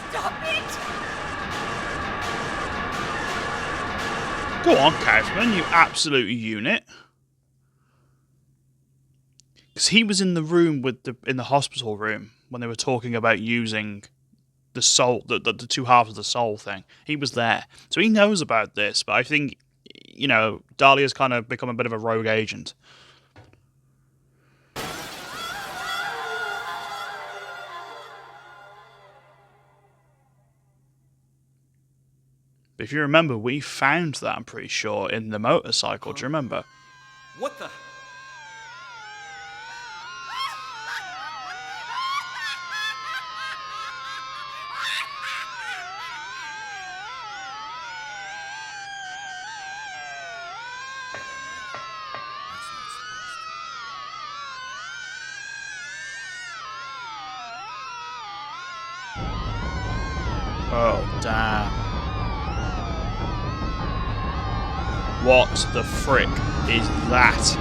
Stop it! Go on, Kaufman, you absolute unit. Because he was in the room with in the hospital room when they were talking about using the soul, the two halves of the soul thing. He was there, so he knows about this. But I think, you know, Dahlia's kind of become a bit of a rogue agent. But if you remember, we found that, I'm pretty sure, in the motorcycle. Do you remember? What the? Oh, damn. What the frick is that?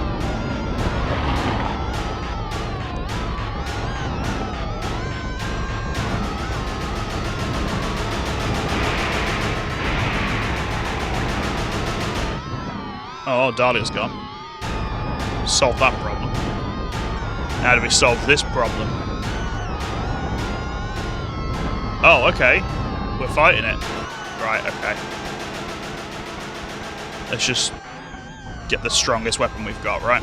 Oh, Dahlia's gone. Solved that problem. How do we solve this problem? Oh, okay. We're fighting it. Right, okay. Let's just get the strongest weapon we've got, right?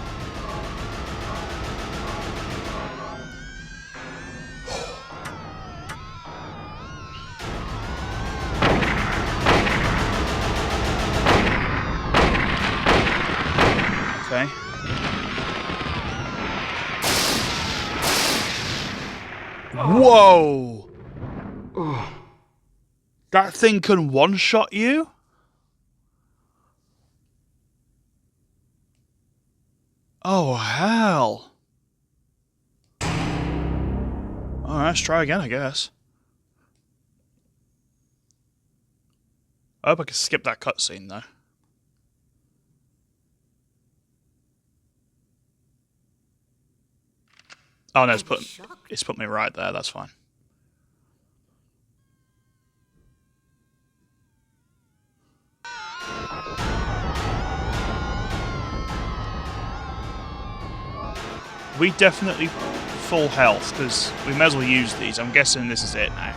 Okay. Whoa! That thing can one-shot you? Oh, hell. Alright, let's try again, I guess. I hope I can skip that cutscene, though. Oh, no, it's put me right there, that's fine. We definitely full health, because we may as well use these. I'm guessing this is it now.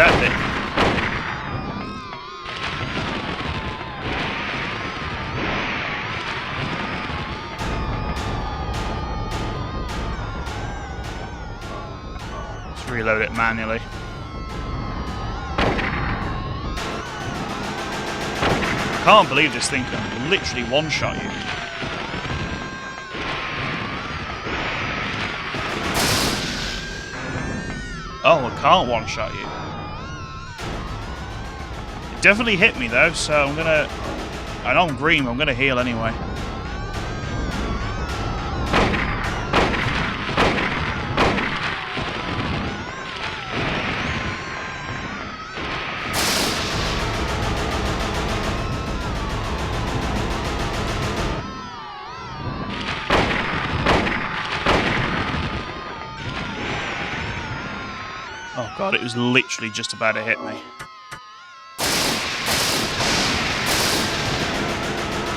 Exactly. Let's reload it manually. I can't believe this thing can literally one-shot you. Oh, it can't one-shot you. It definitely hit me though, so I'm gonna... I know I'm green, but I'm gonna heal anyway. Oh god, it was literally just about to hit me.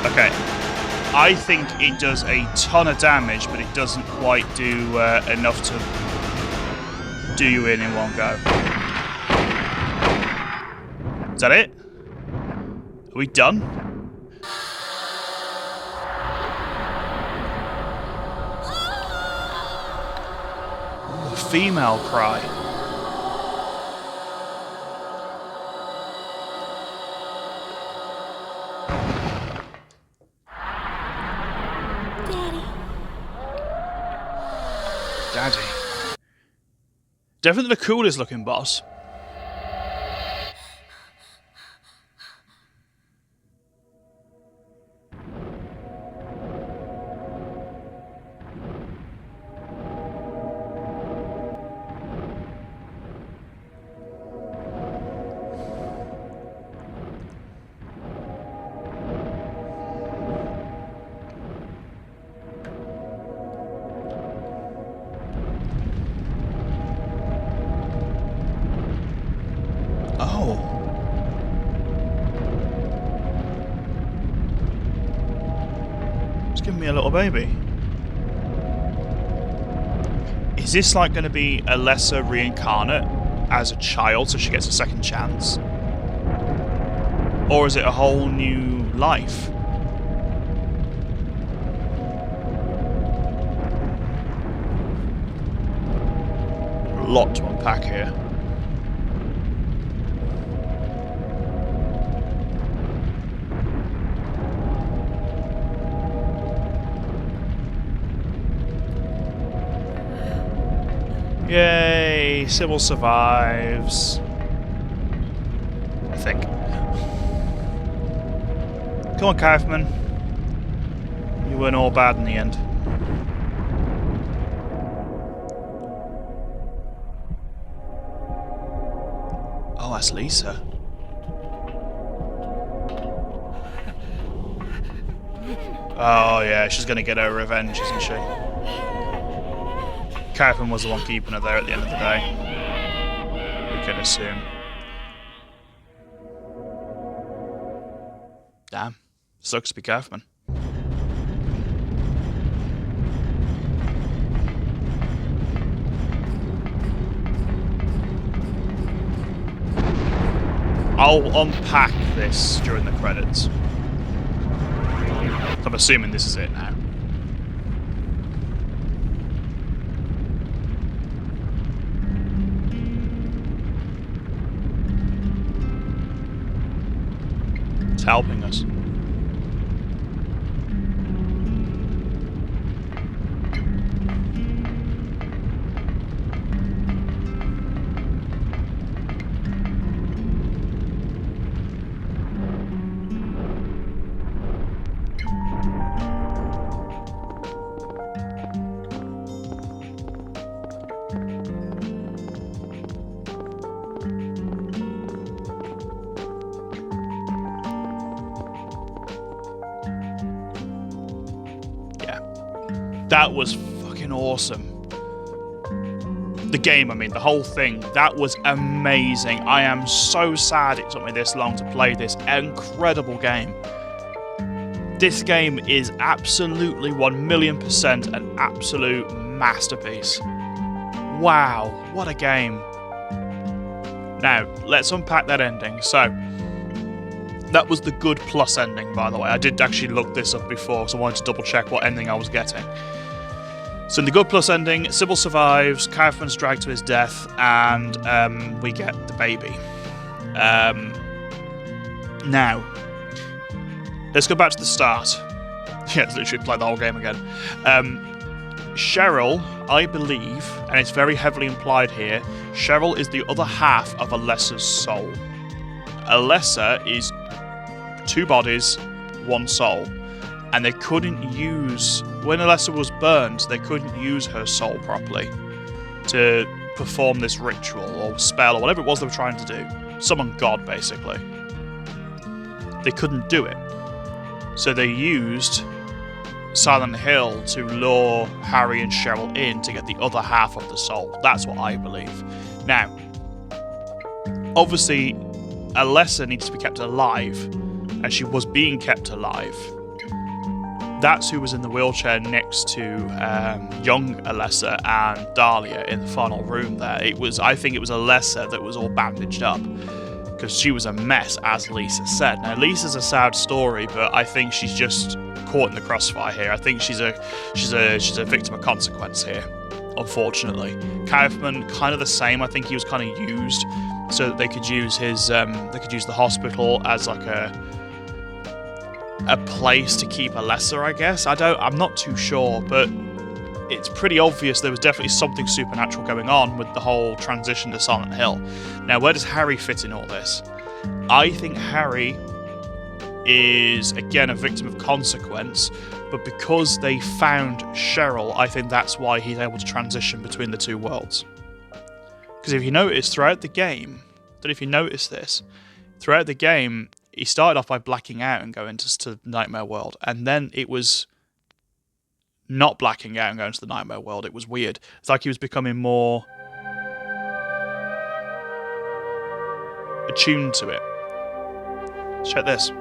Okay. I think it does a ton of damage, but it doesn't quite do enough to do you in one go. Is that it? Are we done? Ooh, female cry. Daddy. Definitely the coolest looking boss. Give me a little baby. Is this like going to be a lesser reincarnate as a child so she gets a second chance? Or is it a whole new life? A lot to unpack here. Yay, Sybil survives. I think. Come on, Kaufman. You weren't all bad in the end. Oh, that's Lisa. Oh yeah, she's gonna get her revenge, isn't she? Kaufman was the one keeping her there at the end of the day. We can assume. Damn. Sucks to be Kaufman. I'll unpack this during the credits. I'm assuming this is it now. It's helping us. That was fucking awesome. The game, I mean, the whole thing, that was amazing. I am so sad it took me this long to play this incredible game. This game is absolutely 1,000,000% an absolute masterpiece. Wow, what a game. Now, let's unpack that ending. So, that was the good plus ending, by the way. I did actually look this up before, so I wanted to double check what ending I was getting. So in the good plus ending, Sybil survives, Kaufman's dragged to his death, and we get the baby. Now, let's go back to the start. Yeah, it's literally play the whole game again. Cheryl, I believe, and it's very heavily implied here, Cheryl is the other half of Alessa's soul. Alessa is 2 bodies, 1 soul. And they couldn't use... When Alessa was burned, they couldn't use her soul properly to perform this ritual or spell or whatever it was they were trying to do. Summon God, basically. They couldn't do it. So they used Silent Hill to lure Harry and Cheryl in to get the other half of the soul. That's what I believe. Now, obviously, Alessa needs to be kept alive, and she was being kept alive. That's who was in the wheelchair next to young Alessa and Dahlia in the final room there. I think it was Alessa that was all bandaged up, because she was a mess, as Lisa said. Now, Lisa's a sad story, but I think she's just caught in the crossfire here. I think she's a victim of consequence here, unfortunately. Kaufman, kind of the same. I think he was kind of used so that they could use the hospital as like a place to keep Alessa, I guess. I'm not too sure, but it's pretty obvious there was definitely something supernatural going on with the whole transition to Silent Hill. Now, where does Harry fit in all this? I think Harry is, again, a victim of consequence, but because they found Cheryl, I think that's why he's able to transition between the 2 worlds. Because if you notice, throughout the game, I don't know if you noticed this, throughout the game, he started off by blacking out and going to Nightmare World, and then it was not blacking out and going to the Nightmare World. It was weird. It's like he was becoming more attuned to it. Let's check this.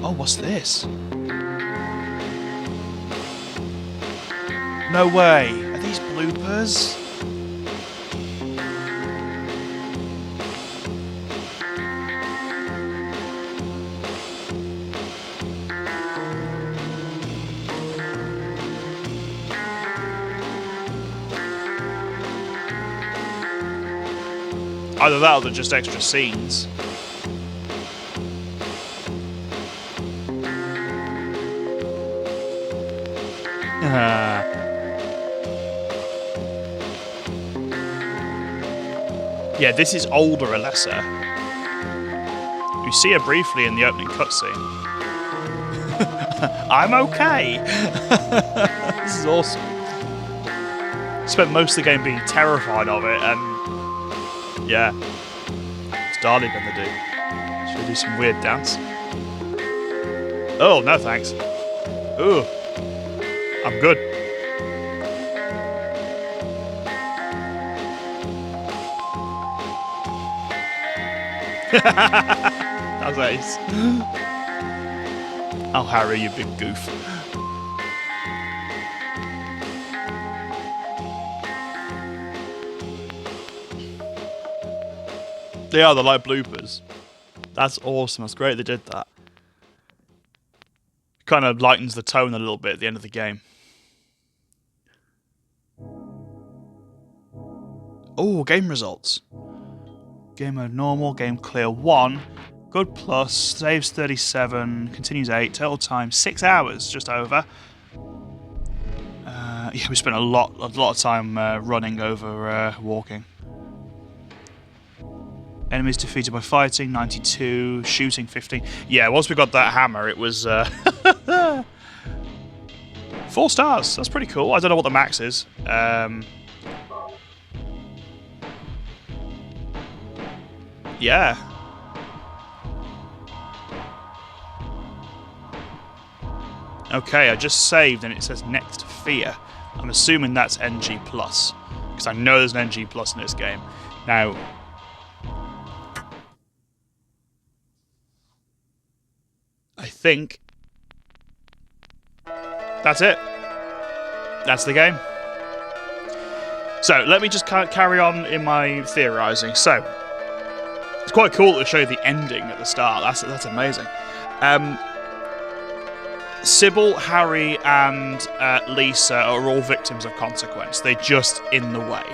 Oh, what's this? No way. Are these bloopers? Either that or they're just extra scenes. Yeah, this is older Alessa. You see her briefly in the opening cutscene. I'm okay! This is awesome. Spent most of the game being terrified of it, and yeah, what's Dahlia gonna do? Should we do some weird dance? Oh, no thanks. Ooh, I'm good. That's ace. Oh, Harry, you big goof. They are, they're like bloopers. That's awesome. That's great they did that. Kind of lightens the tone a little bit at the end of the game. Oh, game results. Game mode normal, game clear 1, good plus, saves 37, continues 8, total time 6 hours, just over. Yeah, we spent a lot of time running over walking. Enemies defeated by fighting, 92, shooting 15. Yeah, once we got that hammer, it was 4 stars. That's pretty cool. I don't know what the max is. Yeah. Okay, I just saved and it says next fear. I'm assuming that's NG+, because I know there's an NG+ in this game. Now, I think that's it. that's the game. So, let me just carry on in my theorising. So, it's quite cool to show you the ending at the start. That's amazing. Sybil, Harry, and Lisa are all victims of consequence. They're just in the way,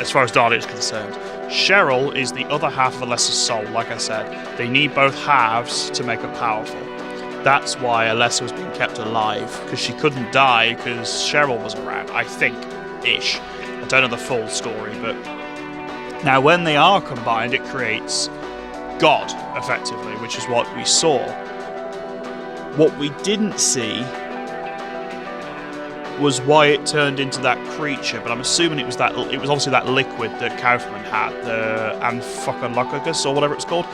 as far as Dahlia is concerned. Cheryl is the other half of Alessa's soul, like I said. They need both halves to make her powerful. That's why Alessa was being kept alive, because she couldn't die because Cheryl was around, I think, ish. I don't know the full story, but... Now, when they are combined, it creates God, effectively, which is what we saw. What we didn't see was why it turned into that creature, but I'm assuming it was obviously that liquid that Kaufman had, the Amphicologus or whatever it's called.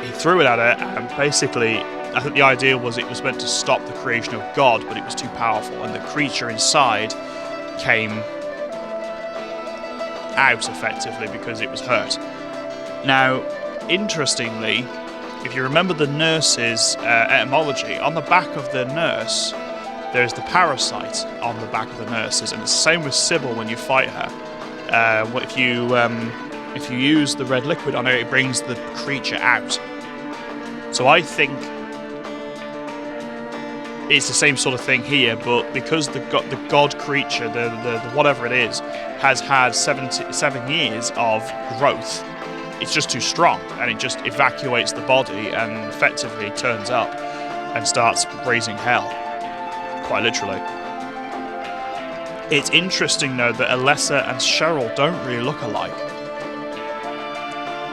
He threw it at her, and basically, I think the idea was it was meant to stop the creation of God, but it was too powerful, and the creature inside came out effectively because it was hurt. Now, interestingly, if you remember the nurse's etymology, on the back of the nurse, there's the parasite on the back of the nurses, and it's the same with Sybil when you fight her. If you use the red liquid on her, it brings the creature out. So I think it's the same sort of thing here, but because the god creature, the whatever it is, has had 7 years of growth, it's just too strong, and it just evacuates the body and effectively turns up and starts raising hell, quite literally. It's interesting though that Alessa and Cheryl don't really look alike.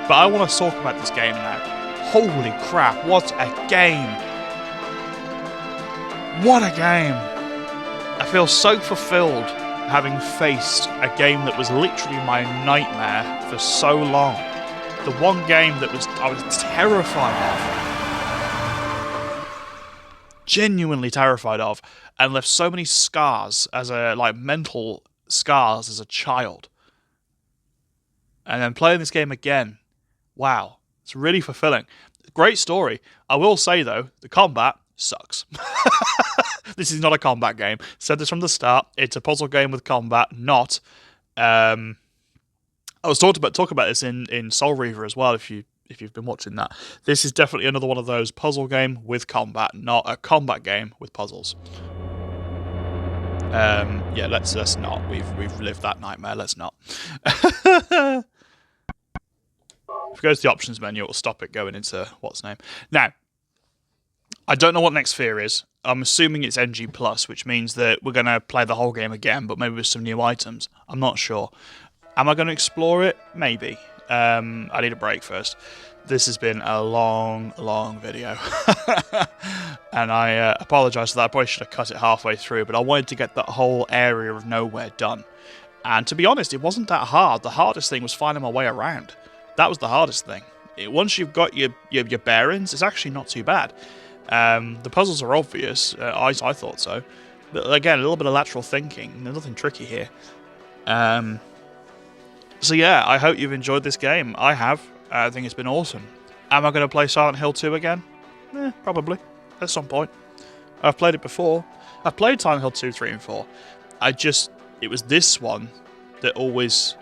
But I want to talk about this game now. Holy crap, what a game! What a game! I feel so fulfilled having faced a game that was literally my nightmare for so long. The one game that I was terrified of. Genuinely terrified of. And left so many scars mental scars as a child. And then playing this game again. Wow. It's really fulfilling. Great story. I will say though, the combat sucks. This is not a combat game. Said this from the start. It's a puzzle game with combat, not I was talking about this in Soul Reaver as well, if you've been watching that. This is definitely another one of those puzzle game with combat, not a combat game with puzzles. Yeah, let's not. We've lived that nightmare. Let's not. If it goes to the options menu, it will stop it going into what's name. Now, I don't know what next fear is. I'm assuming it's NG+, which means that we're going to play the whole game again, but maybe with some new items. I'm not sure. Am I going to explore it? Maybe. I need a break first. This has been a long, long video. And I apologise for that. I probably should have cut it halfway through, but I wanted to get that whole area of nowhere done. And to be honest, it wasn't that hard. The hardest thing was finding my way around. That was the hardest thing. Once you've got your bearings, it's actually not too bad. The puzzles are obvious. I thought so. But again, a little bit of lateral thinking. There's nothing tricky here. So yeah, I hope you've enjoyed this game. I have. I think it's been awesome. Am I going to play Silent Hill 2 again? Probably. At some point. I've played it before. I've played Silent Hill 2, 3, and 4. It was this one that always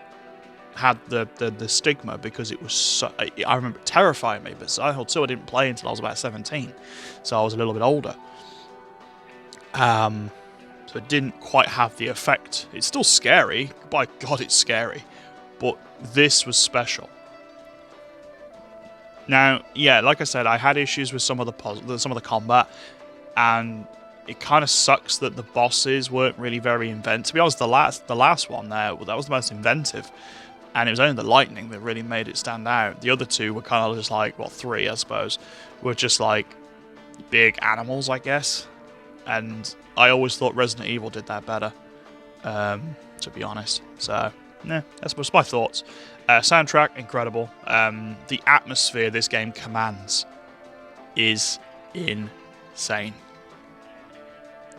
had the stigma because it was so... I remember it terrifying me, but Silent Hill 2 I didn't play until I was about 17. So I was a little bit older. So it didn't quite have the effect. It's still scary. By God, it's scary. But this was special. Now, yeah, like I said, I had issues with some of the combat, and it kind of sucks that the bosses weren't really very inventive. To be honest, the last one there, that was the most inventive, and it was only the lightning that really made it stand out. The other two were kind of just like, well, three, I suppose, were just like big animals, I guess. And I always thought Resident Evil did that better, to be honest. So, yeah, that's my thoughts. Soundtrack, incredible. The atmosphere this game commands is insane.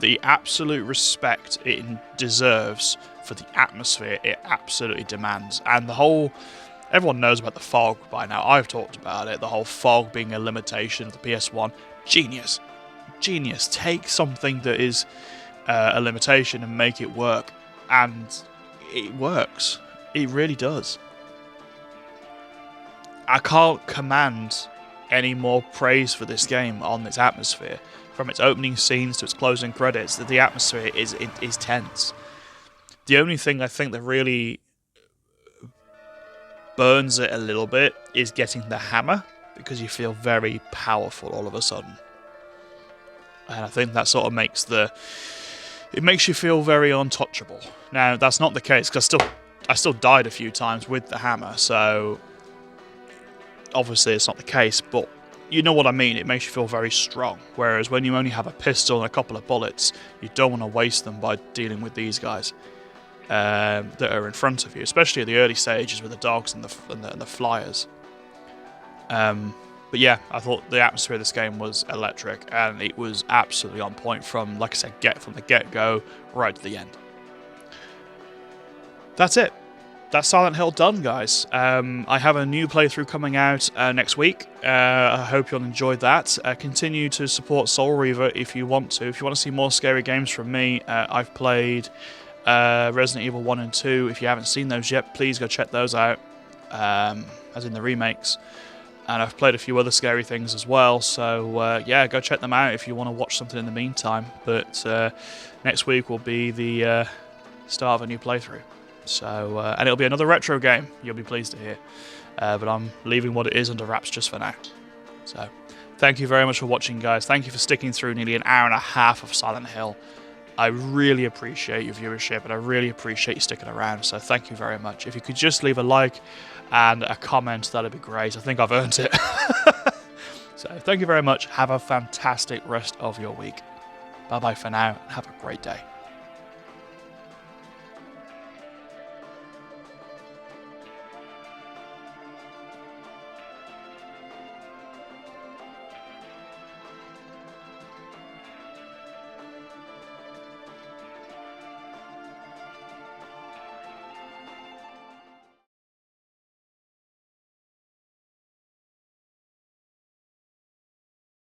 The absolute respect it deserves for the atmosphere it absolutely demands. And the whole... Everyone knows about the fog by now. I've talked about it. The whole fog being a limitation of the PS1. Genius. Genius. Take something that is a limitation and make it work. And it works. It really does. I can't command any more praise for this game on its atmosphere. From its opening scenes to its closing credits, that the atmosphere is tense. The only thing I think that really burns it a little bit is getting the hammer, because you feel very powerful all of a sudden. And I think that sort of makes you feel very untouchable. Now, that's not the case, because I still died a few times with the hammer, so obviously it's not the case, but you know what I mean, it makes you feel very strong. Whereas when you only have a pistol and a couple of bullets, you don't want to waste them by dealing with these guys that are in front of you, especially at the early stages with the dogs and the flyers. But yeah, I thought the atmosphere of this game was electric, and it was absolutely on point from, like I said, from the get-go right to the end. That's it. That's Silent Hill done, guys. I have a new playthrough coming out next week. I hope you'll enjoy that. Continue to support Soul Reaver if you want to. If you want to see more scary games from me, I've played Resident Evil 1 and 2. If you haven't seen those yet, please go check those out, as in the remakes. And I've played a few other scary things as well, so yeah, go check them out if you want to watch something in the meantime. But next week will be the start of a new playthrough. So, and it'll be another retro game, you'll be pleased to hear. But I'm leaving what it is under wraps just for now. So, thank you very much for watching, guys. Thank you for sticking through nearly an hour and a half of Silent Hill. I really appreciate your viewership, and I really appreciate you sticking around, so thank you very much. If you could just leave a like and a comment, that'd be great. I think I've earned it. So, thank you very much. Have a fantastic rest of your week. Bye-bye for now, and have a great day.